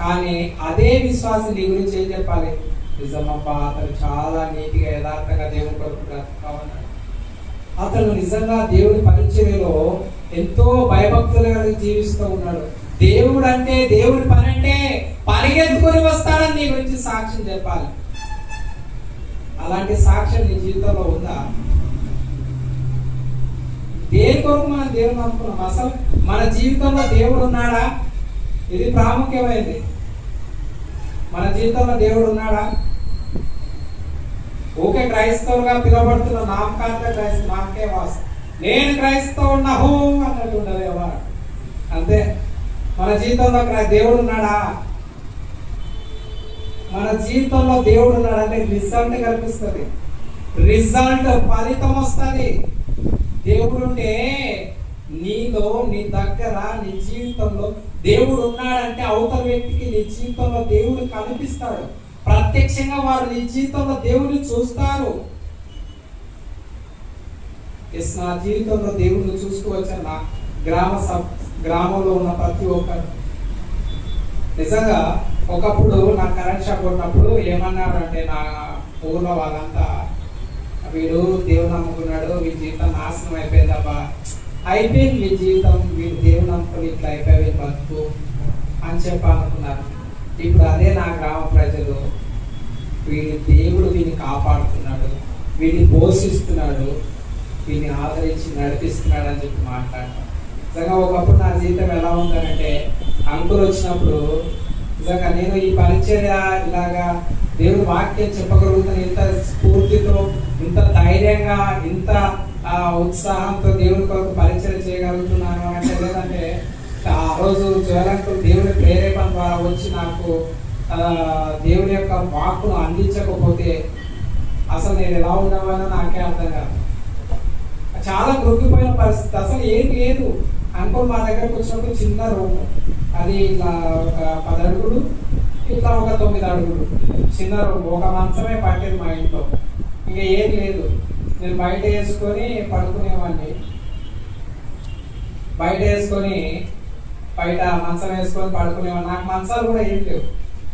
కానీ అదే విశ్వాసం నీ గురించి ఏం చెప్పాలి? నిజమబ్బా అతను చాలా నీతిగా యథార్థంగా దేవుని కొరకు బ్రతుకుతా ఉన్నాడు, అతను నిజంగా దేవుని పరిచర్యలో ఎంతో భయభక్తులుగా జీవిస్తూ ఉన్నాడు, దేవుడు అంటే దేవుడి పని అంటే పరిగెత్తుకొని వస్తాడని నీ గురించి సాక్ష్యం చెప్పాలి. అలాంటి సాక్ష్యం నీ జీవితంలో ఉందా? దేని కొరకు మనం దేవుని నమ్ముకున్నాం? అసలు మన జీవితంలో దేవుడు ఉన్నాడా? ఇది ప్రాముఖ్యమైనది. మన జీవితంలో దేవుడు ఉన్నాడా? ఓకే, క్రైస్తవులుగా పిలువబడుతున్న నామకాంత క్రైస్తవ, నామకే వాసం, నేను క్రైస్తవున్నా హో అన్నట్టు ఉండదు ఎవరు. అంతే. మన జీవితంలో దేవుడు ఉన్నాడా? మన జీవితంలో దేవుడు ఉన్నాడంటే రిజల్ట్ కనిపిస్తుంది, రిజల్ట్ ఫలితం వస్తుంది. దేవుడు ఉంటే నీలో, నీ దగ్గర, నీ జీవితంలో దేవుడు ఉన్నాడంటే అవతల వ్యక్తికి నీ జీవితంలో దేవుడు కనిపిస్తాడు. ప్రత్యక్షంగా వారు నీ జీవితంలో దేవుడిని చూస్తారు. నా జీవితంలో దేవుడిని చూస్తూ వచ్చాను. నా గ్రామంలో ఉన్న ప్రతి ఒక్కరు నిజంగా ఒకప్పుడు నా కరెంట్ షాక్ కొట్టినప్పుడు ఏమన్నారంటే నా ఊళ్ళో వాళ్ళంతా, వీడు దేవుడు నమ్ముకున్నాడు, వీడి జీవితం నాశనం అయిపోయిందబ్బా, అయిపోయింది వీడి జీవితం, వీడు దేవుడు నమ్ముకుని ఇట్లా అయిపోయి బతుకు అని చెప్పి అనుకున్నారు. ఇప్పుడు అదే నా గ్రామ ప్రజలు, వీడి దేవుడు వీడిని కాపాడుతున్నాడు, వీడిని పోషిస్తున్నాడు, వీడిని ఆదరించి నడిపిస్తున్నాడు అని చెప్పి మాట్లాడతాను. నిజంగా ఒకప్పుడు నా జీవితం ఎలా ఉందనంటే, అంకులు వచ్చినప్పుడు నిజంగా నేను ఈ పరిచర్య ఇలాగా దేవుడు వాక్యం చెప్పగలుగుతాను, ఇంత స్ఫూర్తితో, ఇంత ధైర్యంగా, ఇంత ఉత్సాహంతో దేవుడి కొరకు పరిచయం చేయగలుగుతున్నాను అంటే లేదంటే ఆ రోజు జ్వలంకులు దేవుడి ప్రేరేపణ ద్వారా వచ్చి నాకు దేవుడి యొక్క వాక్కును అందించకపోతే అసలు నేను ఎలా ఉండవానో నాకే అర్థం కాదు. చాలా కృంగిపోయిన పరిస్థితి, అసలు ఏం లేదు. అంకుల్ మా దగ్గరకు వచ్చినప్పుడు చిన్న రూమ్, అది ఇట్లా ఒక 10 అడుగులు, ఇట్లా ఒక 9 అడుగులు చిన్న రూమ్, ఒక మంచమే పట్టేది మా ఇంట్లో, ఇంకా ఏం లేదు. నేను బయట వేసుకొని పడుకునేవాడిని, బయట మంచం వేసుకొని పడుకునేవాడిని. నాకు మంచాలు కూడా ఏం లేవు.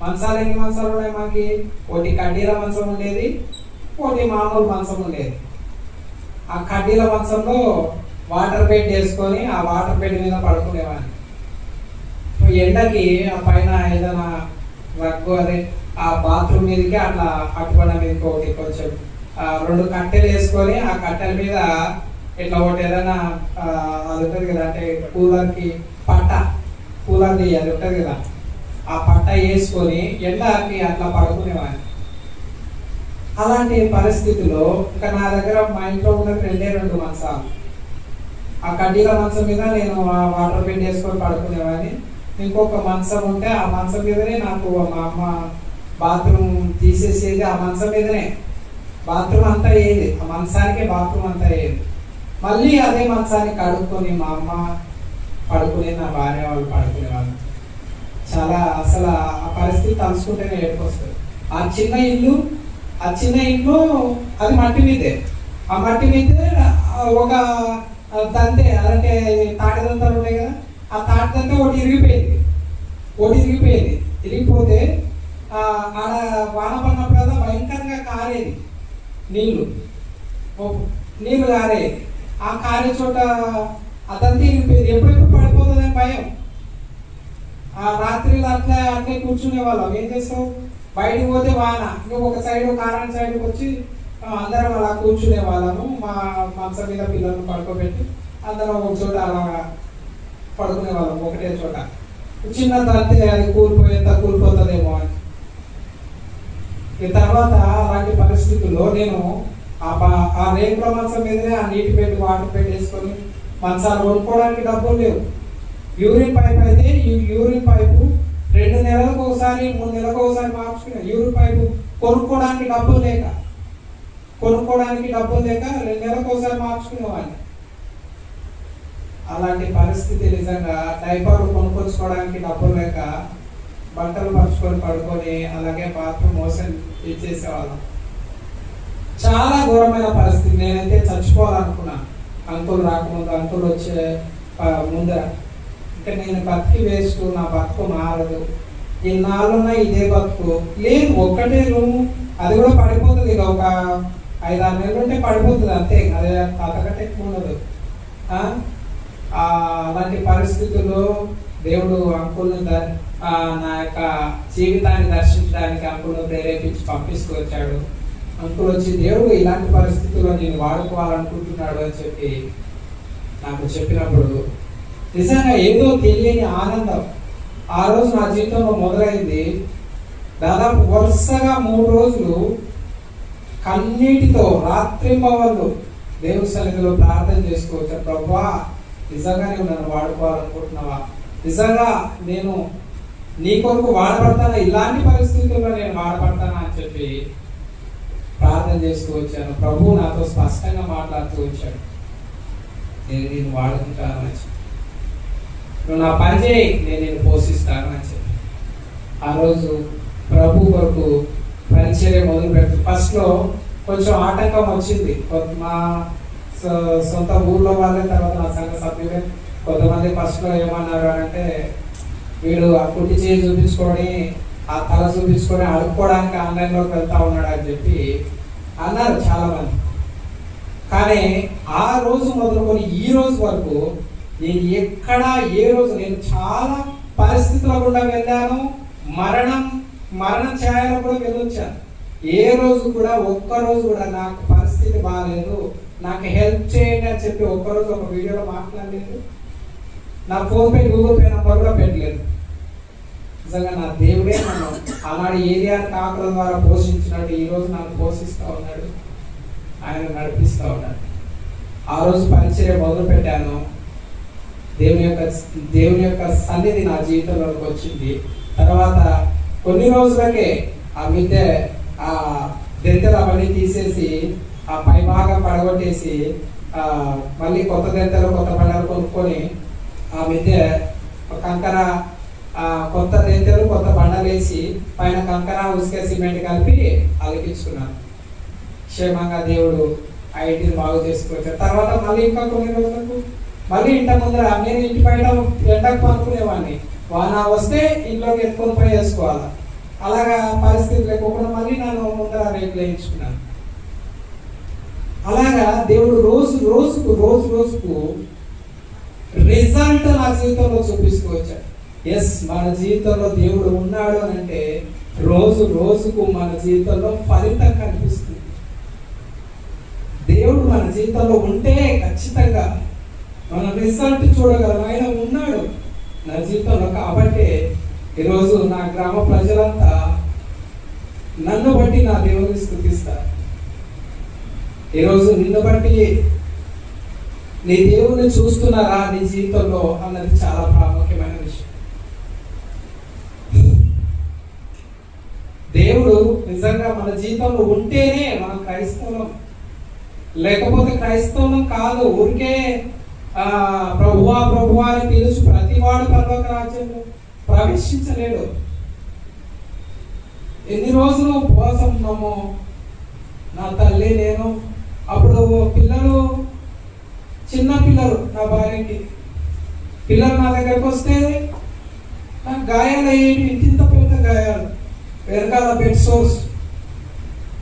మంచాలు ఎన్ని మంచాలు ఉన్నాయి మాకి? ఒకటి కడ్డీల మంచం ఉండేది, ఒకటి మామూలు మంచం ఉండేది. ఆ కడ్డీల మంచంలో వాటర్ బెడ్ వేసుకొని ఆ వాటర్ బెడ్ మీద పడుకునేవాడిని. ఎండకి ఆ పైన ఏదైనా రగ్గు, అదే ఆ బాత్రూమ్ మీదకి అట్లా అటుపడ మీదకి ఒకటి కొంచెం 2 కట్టెలు వేసుకొని ఆ కట్టెల మీద ఇట్లా ఒకటి ఏదైనా అది ఉంటుంది కదా, అంటే కూలర్ది అది ఉంటుంది కదా, ఆ పట్ట వేసుకొని ఎండకి అట్లా పడుకునేవాడిని. అలాంటి పరిస్థితుల్లో ఇంకా నా దగ్గర మా ఇంట్లో ఉన్నది 2 మంచాలు. ఆ కడ్డీల మంచం మీద నేను వాటర్ బెడ్ వేసుకొని పడుకునేవాడిని. ఇంకొక మంచం ఉంటే ఆ మంచం మీదనే నాకు మా అమ్మ బాత్రూమ్ తీసేసేది, ఆ మంచం మీదనే బాత్రూమ్ అంతా అయ్యేది, ఆ మంచానికే బాత్రూమ్ అంతా అయ్యేది. మళ్ళీ అదే మంచాన్ని కడుక్కొని మా అమ్మ పడుకునే, నా భార్య వాళ్ళు పడుకునేవాళ్ళు. చాలా అసలు ఆ పరిస్థితి తలుచుకుంటేనే ఏడుకొస్తుంది. ఆ చిన్న ఇల్లు అది మట్టి మీదే, ఆ మట్టి మీదే ఒక దంతే, అంటే తాటిదంతాలు ఉన్నాయి కదా, ఆ తాటిదంతా ఒకటి ఇరిగిపోయింది. ఇరిగిపోతే ఆడ వాన పడినప్పుడు కదా భయంకరంగా కారేది, నీళ్ళు కారేది. ఆ కారే చోట అదంతా ఇరిగిపోయింది. ఎప్పుడెప్పుడు పడిపోతుందని భయం. ఆ రాత్రిలో అట్లే కూర్చునే వాళ్ళం. ఏం చేస్తావు, బయటికి పోతే వాన, నువ్వు ఒక సైడ్ కారాని సైడ్కి వచ్చి అందరం అలా కూర్చునే వాళ్ళము. మా మంచం మీద పిల్లలను పడుకోబెట్టి అందరం ఒక చోట అలా పడుకునే వాళ్ళం, ఒకటే చోట. చిన్న తంతే అది కూలిపోతుందేమో అని. ఈ తర్వాత అలాంటి పరిస్థితుల్లో నేను ఆ రేకుల మంచం మీదనే ఆ నీటి పెట్టి వాటర్ పెట్టి వేసుకొని, మంచాలు కొనుక్కోవడానికి డబ్బులు లేవు. యూరిన్ పైప్ అయితే యూరిన్ పైపు 2 నెలలకు ఒకసారి 3 నెలలకు ఒకసారి మార్చుకునే యూరిన్ పైపు కొనుక్కోవడానికి డబ్బులు లేక 2 నెలలకు ఒకసారి మార్చుకునేవాడిని. అలాంటి పరిస్థితి నిజంగా డైపర్లు కొనుక్కొచ్చుకోవడానికి డబ్బులు లేక బట్టలు పరుచుకొని పడుకొని అలాగే బాత్రూమ్ మోషన్ ఇచ్చేసేవాళ్ళం. చాలా ఘోరమైన పరిస్థితి. నేనైతే చచ్చిపోవాలనుకున్నాను అంకుల్ రాకముందు, అంకుల్ వచ్చే ముందర. ఇంకా నేను బతికి వేస్ట్, నా బతుకు మారదు, ఇన్నాళ్ళున్నా ఇదే బతుకు లేదు. ఒక్కటే రూము, అది కూడా పడిపోతుంది. ఇక ఒక 5-6 నెలలు ఉంటే పడిపోతుంది అంతే, అదే అంతకంటే ఎక్కువ ఉండదు. అలాంటి పరిస్థితుల్లో దేవుడు అంకుల్ని నా యొక్క జీవితాన్ని దర్శించడానికి అంకుల్ని ప్రేరేపించి పంపిస్తూ వచ్చాడు. అంకుల్ వచ్చి దేవుడు ఇలాంటి పరిస్థితుల్లో నేను వాడుకోవాలనుకుంటున్నాడు అని చెప్పి నాకు చెప్పినప్పుడు నిజంగా ఏదో తెలియని ఆనందం ఆ రోజు నా జీవితంలో మొదలైంది. దాదాపు వరుసగా 3 రోజులు కన్నీటితో రాత్రింబవళ్ళు దేవుని సన్నిధిలో ప్రార్థన చేసుకోవచ్చు. ప్రభువా, నిజంగా నువ్వు నన్ను వాడుకోవాలనుకుంటున్నావా? నిజంగా నేను నీ కొరకు వాడబడతానా, ఇలాంటి పరిస్థితుల్లో నేను వాడబడతానా అని చెప్పి ప్రార్థన చేస్తూ వచ్చాను. ప్రభువు నాతో స్పష్టంగా మాట్లాడుతూ వచ్చాడు. నేను వాడుకుంటాను అని చెప్పి, నువ్వు నా పని చేయి, నేను నేను పోషిస్తాను అని చెప్పి ఆ రోజు ప్రభు కొరకు పరిచర్య మొదలు పెడుతూ ఫస్ట్లో కొంచెం ఆటంకం వచ్చింది. మా సొంత ఊర్లో వాళ్ళే, తర్వాత నా సంఘ సభ్యులే కొంతమంది ఫస్ట్లో ఏమన్నారు అంటే, వీడు ఆ కుట్టి చేయి చూపించుకొని ఆ తల చూపించుకొని అడుక్కోవడానికి ఆన్లైన్లోకి వెళ్తా ఉన్నాడు అని చెప్పి అన్నారు చాలా మంది. కానీ ఆ రోజు మొదలుకొని ఈ రోజు వరకు నేను ఎక్కడ ఏ రోజు, నేను చాలా పరిస్థితుల గుండా వెళ్ళాను, మరణం ఛాయలో కూడా వెళ్ళొచ్చాను. ఏ రోజు కూడా ఒక్కరోజు కూడా నాకు పరిస్థితి బాగాలేదు, నాకు హెల్ప్ చేయండి అని చెప్పి ఒక్కరోజు ఒక వీడియోలో మాట్లాడలేదు. నా ఫోన్పే గూగుల్ పే నంబర్ కూడా పెట్టలేదు. నిజంగా నా దేవుడే నన్ను ఆనాడు ఏలియాని కాకుల ద్వారా పోషించినట్టు ఈ రోజు నన్ను పోషిస్తూ ఉన్నాడు, ఆయన నడిపిస్తూ ఉన్నాడు. ఆ రోజు పరిచర్య మొదలు పెట్టాను. దేవుని యొక్క సన్నిధి నా జీవితంలోకి వచ్చింది. తర్వాత కొన్ని రోజులకే ఆ దెంతలు అవన్నీ తీసేసి ఆ పై భాగం పడగొట్టేసి మళ్ళీ కొత్త దెంతలు కొత్త బండలు కొనుక్కొని ఆ కంకర కొత్త దెంతలు కొత్త బండలు వేసి పైన కంకర ఉసుక సిమెంట్ కలిపి అలిపించుకున్నాను. క్షేమంగా దేవుడు ఆ ఇంటిని బాగు చేసుకొచ్చాడు. తర్వాత మళ్ళీ ఇంకా కొన్ని రోజులకు మళ్ళీ ఇంట ముందర నేను ఇంటి బయట ఎండకు పనుకునేవాడిని, వాన వస్తే ఇంట్లోకి ఎత్తుకొని పోయి వేసుకోవాలి. అలాగా పరిస్థితి లేకుండా మళ్ళీ నన్ను ముందర రేట్లు వేయించుకున్నాను. అలాగా దేవుడు రోజుకు రిజల్ట్ నా జీవితంలో చూపిస్తూ వచ్చాడు. ఎస్, మన జీవితంలో దేవుడు ఉన్నాడు అని అంటే రోజుకు మన జీవితంలో ఫలితం కనిపిస్తుంది. దేవుడు మన జీవితంలో ఉంటే ఖచ్చితంగా మన రిజల్ట్ చూడగలం. ఆయన ఉన్నాడు నా జీవితంలో. కాబట్టి ఈరోజు నా గ్రామ ప్రజలంతా నన్ను బట్టి నా దేవుని స్తుతిస్తారు. ఈరోజు నిన్ను బట్టి నీ దేవుని చూస్తున్నారా నీ జీవితంలో అన్నది చాలా ప్రాముఖ్యమైన విషయం. దేవుడు నిజంగా మన జీవితంలో ఉంటేనే మనం క్రైస్తవం, లేకపోతే క్రైస్తవం కాదు. ఊరికే ప్రభువా ప్రభువా అని పిలుచు ప్రతివాడు పరలోక రాజ్యంలో ప్రవేశించలేడు. ఎన్ని రోజులు ఉపవాసం ఉన్నామో నా తల్లి నేను. అప్పుడు చిన్న పిల్లలు నా భార్యకి పిల్లలు నా దగ్గరకు వస్తే నాకు గాయాలు అయ్యేవి, ఇంత పెద్ద గాయాలు, వెనకాల బెడ్ సోర్స్.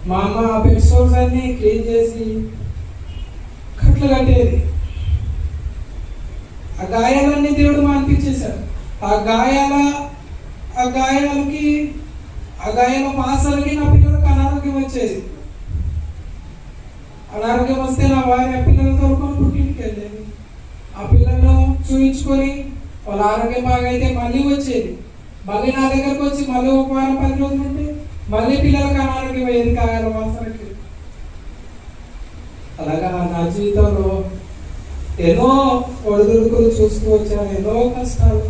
మా అమ్మ బెడ్ సోర్స్ అన్ని క్లీన్ చేసి కట్లు కట్టేది. ఆ గాయాలన్నీ దేవుడు మాన్పించేశాడు. ఆ గాయాల పాసాలకి నా పిల్లలకు అనారోగ్యం వచ్చేది. అనారోగ్యం వస్తే నా భార్య పిల్లలతో పుట్టింటికి వెళ్ళేది. ఆ పిల్లలను చూయించుకొని వాళ్ళ ఆరోగ్యం బాగైతే మళ్ళీ వచ్చేది. మళ్ళీ నా దగ్గరకు వచ్చి మళ్ళీ ఒక వారం 10 రోజులు ఉంటే మళ్ళీ పిల్లలకు అనారోగ్యం అయ్యేది గాయాల వాసనకి. అలాగా నా జీవితంలో ఎన్నో ఒడిదుడుకులు చూస్తూ వచ్చాను, ఎన్నో కష్టాలు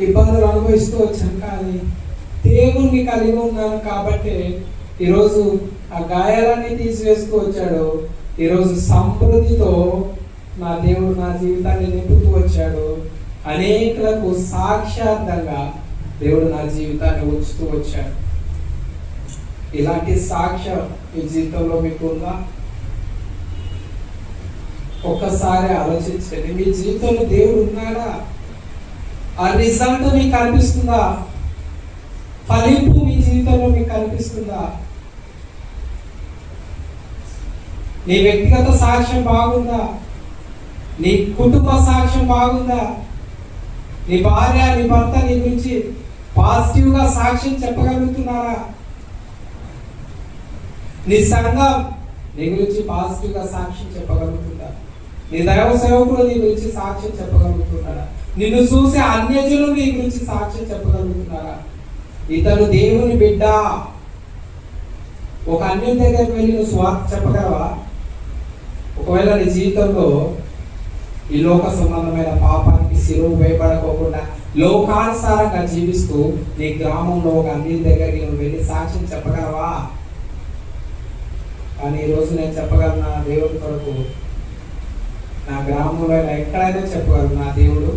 ఇబ్బందులు అనుభవిస్తూ వచ్చాను. కానీ దేవుణ్ణి కలిగి ఉన్నాను కాబట్టి ఈరోజు ఆ గాయాలన్నీ తీసివేస్తూ వచ్చాడు. ఈరోజు సమృద్ధితో నా దేవుడు నా జీవితాన్ని నింపుతూ వచ్చాడు. అనేకులకు సాక్షార్థంగా దేవుడు నా జీవితాన్ని ఉంచుతూ వచ్చాడు. ఇలాంటి సాక్ష్యం మీ జీవితంలో మీకు ఉందా? ఒక్కసారి ఆలోచించండి. మీ జీవితంలో దేవుడు ఉన్నాడా? ఆ రిజల్ట్ మీకు కనిపిస్తుందా? ఫలింపు మీ జీవితంలో మీకు కనిపిస్తుందా? నీ వ్యక్తిగత సాక్ష్యం బాగుందా? నీ కుటుంబ సాక్ష్యం బాగుందా? నీ భార్య నీ భర్త నీ గురించి పాజిటివ్ గా సాక్ష్యం చెప్పగలుగుతున్నారా? నీ సంఘం నీ గురించి పాజిటివ్ గా సాక్ష్యం చెప్పగలుగుతుందా? నీ దైవ సేవకుడు నీ గురించి సాక్ష్యం చెప్పగలుగుతున్నారా? నిన్ను చూసే అన్యజనులు నీ గురించి సాక్ష్యం చెప్పగలుగుతున్నారా? ఇతను దేవుని బిడ్డ. ఒక అన్యుని దగ్గరికి వెళ్ళి నువ్వు స్వార్థ చెప్పగలవా? ఒకవేళ నీ జీవితంలో ఈ లోక సంబంధమైన పాపానికి శిలువ వేయబడకోకుండా లోకానుసారంగా జీవిస్తూ నీ గ్రామంలో ఒక అన్ని దగ్గరికి నువ్వు వెళ్ళి సాక్ష్యం చెప్పగలవా? కానీ ఈరోజు నేను చెప్పగలను, నా దేవుడి కొరకు నా గ్రామంలో ఎక్కడైనా చెప్పగలను, నా దేవుడు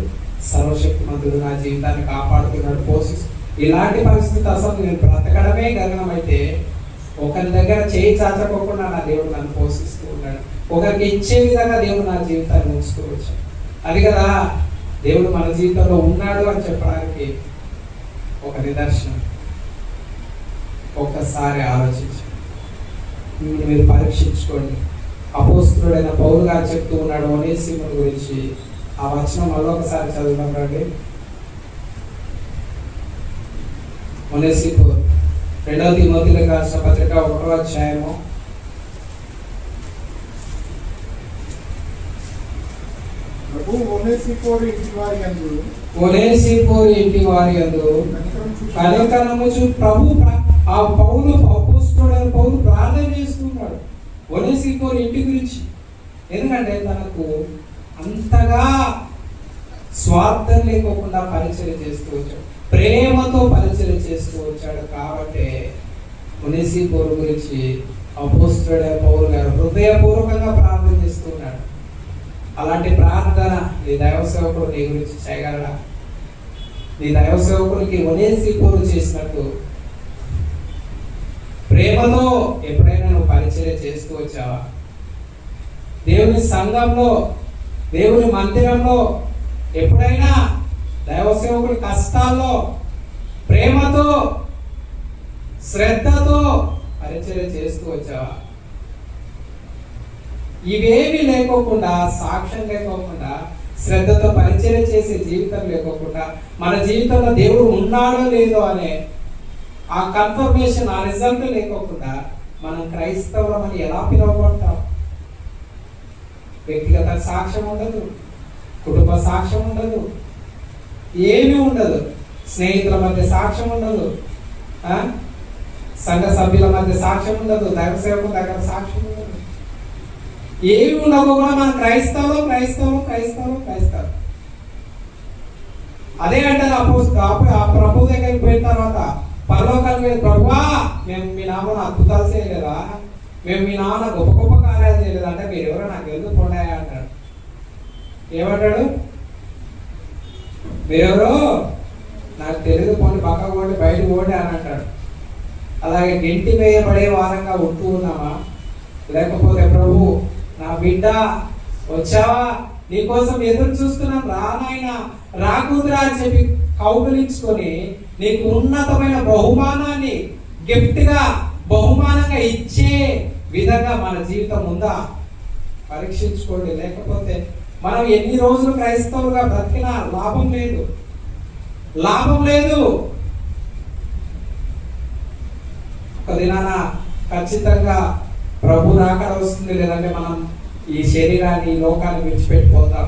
సర్వశక్తిమంతుడు, నా జీవితాన్ని కాపాడుతున్నాడు, పోషిస్తూ. ఇలాంటి పరిస్థితి అసలు నేను బ్రతకడమే గగనమైతే ఒకరి దగ్గర చేయి చాచకోకుండా నా దేవుడు నన్ను పోషిస్తూ ఉన్నాడు. ఒకరికి ఇచ్చే విధంగా దేవుడు నా జీవితాన్ని ఉంచుతూ వచ్చాడు. అది కదా దేవుడు మన జీవితంలో ఉన్నాడు అని చెప్పడానికి ఒక నిదర్శనం. ఒక్కసారి ఆలోచించండి, మీరు పరీక్షించుకోండి. అపోస్తులుడైన పౌలు గారు చెప్తూ ఉన్నాడు ఒనేసిమును గురించి. ఆ వచనం మళ్ళొకసారి చదువుదాం రండి. ఒనేసిము 2వ తిమోతిలకు రాసిన పత్రిక 1వ అధ్యాయము 'ఒనేసిఫోరు ఇంటి వారి యందు కనికరము చూపి ఆ పౌలు అపోస్తులుడైన పౌలు ప్రార్థన చేస్తున్నాడు ఒనేసిఫోరు ఇంటి గురించి. ఎందుకంటే తనకు అంతగా స్వార్థం లేకోకుండా పరిచయం చేస్తూ వచ్చాడు, ప్రేమతో పరిచయం చేస్తూ వచ్చాడు. కాబట్టి ఒనేసిఫోరు గురించి అపోస్తులుడైన పౌలు గారు హృదయపూర్వకంగా ప్రార్థన చేస్తున్నాడు. అలాంటి ప్రార్థన నీ దైవ సేవకుడు నీ గురించి చేయగలరా? నీ దైవ సేవకుడికి ఒనేసిఫోరు చేసినట్టు ప్రేమతో ఎప్పుడైనా నువ్వు పరిచర్య చేస్తూ వచ్చావా? దేవుని సంఘంలో, దేవుని మందిరంలో ఎప్పుడైనా దైవ సేవకుడి కష్టాల్లో ప్రేమతో శ్రద్ధతో పరిచర్య చేస్తూ వచ్చావా? ఇవేమి లేకోకుండా, సాక్ష్యం లేకోకుండా, శ్రద్ధతో పరిచయం చేసే జీవితం లేకోకుండా, మన జీవితంలో దేవుడు ఉన్నాడో లేదో అనే ఆ కన్ఫర్మేషన్, ఆ రిజల్ట్ లేకోకుండా మనం క్రైస్తవులమని ఎలా పిలువబడతాం? వ్యక్తిగత సాక్ష్యం ఉండదు, కుటుంబ సాక్ష్యం ఉండదు, ఏమీ ఉండదు, స్నేహితుల మధ్య సాక్ష్యం ఉండదు, సంఘ సభ్యుల మధ్య సాక్ష్యం ఉండదు, దైవ సేవకుల దగ్గర సాక్ష్యం ఉండదు, ఏమి ఉండకపోకుండా మనం క్రైస్తవులు. అదే అంటారు ప్రభు దగ్గరికి పోయిన తర్వాత పరలోకానికి వెళ్ళి, ప్రభువా మేము మీ నాన్న అద్భుతాలు చేయలేదా, మేము మీ నాన్న గొప్ప గొప్ప కార్యాలు చేయలేదు అంటే మీరు ఎవరో నాకు ఎందుకు పొండాయా అంటాడు. ఏమంటాడు? మీరెవరో నాకు తెలియదు, పోండి పక్కకు పోండి, బయటకు పోండి అని అంటాడు. అలాగే గెంటి వేయబడే వారంగా ఉంటూ ఉన్నామా? లేకపోతే ప్రభు నా బిడ్డ వచ్చావా, నీకోసం ఎదురు చూస్తున్నాం, రా నాయనా, రాకూతురా అని చెప్పి కౌగులించుకొని నీకు ఉన్నతమైన బహుమానాన్ని గిఫ్ట్ గా బహుమానంగా ఇచ్చే విధంగా మన జీవితం ఉందా? పరీక్షించుకోండి. లేకపోతే మనం ఎన్ని రోజులు క్రైస్తవులుగా బ్రతికినా లాభం లేదు. ఒక దినాన ఖచ్చితంగా ప్రభు రాకడ వస్తుంది, లేదంటే మనం ఈ శరీరాన్ని, ఈ లోకాన్ని విడిచిపెట్టిపోతాం.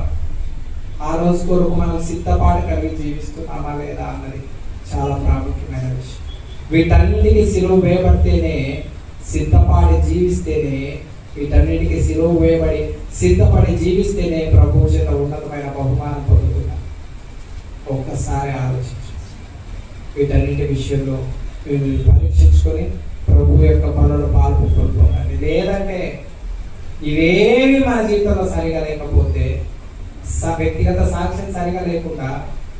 ఆ రోజు కొరకు మనం సిద్ధపాటు కలిగి జీవిస్తున్నామా లేదా అన్నది చాలా ప్రాముఖ్యమైన విషయం. వీటన్నిటికీ సిలువ వేయబడితేనే, సిద్ధపాడి జీవిస్తేనే, వీటన్నిటికీ సిలువ వేయబడి సిద్ధపడి జీవిస్తేనే ప్రభు చేత ఉన్నతమైన బహుమానం పొందుతున్నాం. ఒక్కసారి ఆలోచించు. వీటన్నిటి విషయంలో మేము పరీక్షించుకొని ప్రభు యొక్క పనులు పాల్పొందుకోవాలి. లేదంటే ఇవేవి మన జీవితంలో సరిగా లేకపోతే, వ్యక్తిగత సాక్ష్యం సరిగా లేకుండా,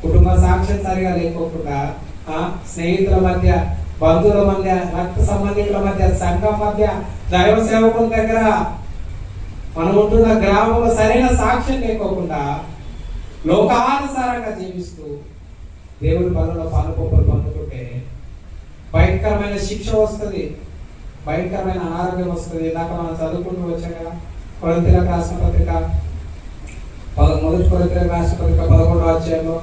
కుటుంబ సాక్ష్యం సరిగా లేకోకుండా, స్నేహితుల మధ్య, బంధువుల మధ్య, రక్త సంబంధికుల మధ్య, సంఘం మధ్య, దైవ సేవకుల దగ్గర, మనం ఉంటున్న గ్రామంలో సరైన సాక్ష్యం లేకోకుండా లోకానుసారంగా జీవిస్తూ దేవుడి పనుల్లో పాలుపొప్పులు పొందుకుంటే భయంకరమైన శిక్ష వస్తుంది, భయంకరమైన అనారోగ్యం వస్తుంది. ఇందాక మనం చదువుకుంటూ వచ్చాం కదా, కొరింథీయులకు రాసిన పత్రిక 11వ అధ్యాయంలో,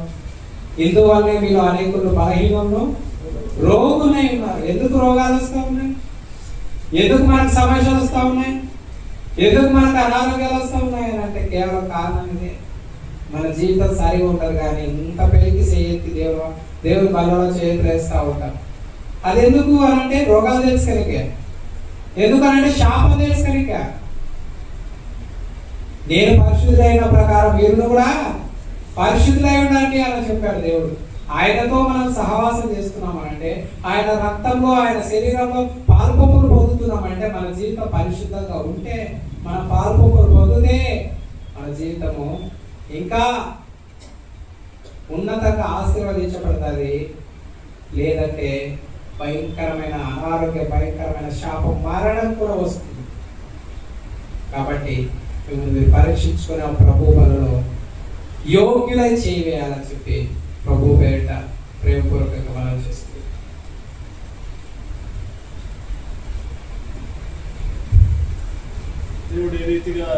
ఇందువల్లే మీలో అనేకులు బలహీనులు, రోగులై ఉన్నారు. ఎందుకు రోగాలు వస్తూ ఉన్నాయి? ఎందుకు మనకు సమస్యలు వస్తూ ఉన్నాయి? ఎందుకు మనకు అనారోగ్యాలు వస్తూ ఉన్నాయి అని అంటే కేవలం కారణం ఇదే. మన జీవితం సరిగా ఉంటుంది, కానీ ఇంత పెళ్లికి చేయెత్తి దేవుని బలలో చేతులు వేస్తూ ఉంటాం. అది ఎందుకు అనంటే రోగాలు తెలుసుకనిక, ఎందుకనంటే శాపం తెలుసుకనిక. నేను పరిశుద్ధులైన ప్రకారం మీరు కూడా పరిశుద్ధులై ఉండండి అని చెప్పాడు దేవుడు. ఆయనతో మనం సహవాసం చేస్తున్నామంటే, ఆయన రక్తంలో ఆయన శరీరంలో పాల్పొప్పులు పొందుతున్నామంటే, మన జీవితం పరిశుద్ధంగా ఉంటే, మన పాల్పొప్పులు పొందితే మన జీవితము ఇంకా ఉన్నతంగా ఆశీర్వదించబడుతుంది. లేదంటే భయంకరమైన అనారోగ్య, భయంకరమైన శాపం, మరణం కూడా వస్తుంది. కాబట్టి మిమ్మల్ని మీరు పరీక్షించుకునే ప్రభు బలలో యోగ్యులై చేయవేయాలని చెప్పి ప్రభు పేరిట ప్రేమపూర్వకంగా మనం చేస్తుంది. దేవుడు ఏ రీతిగా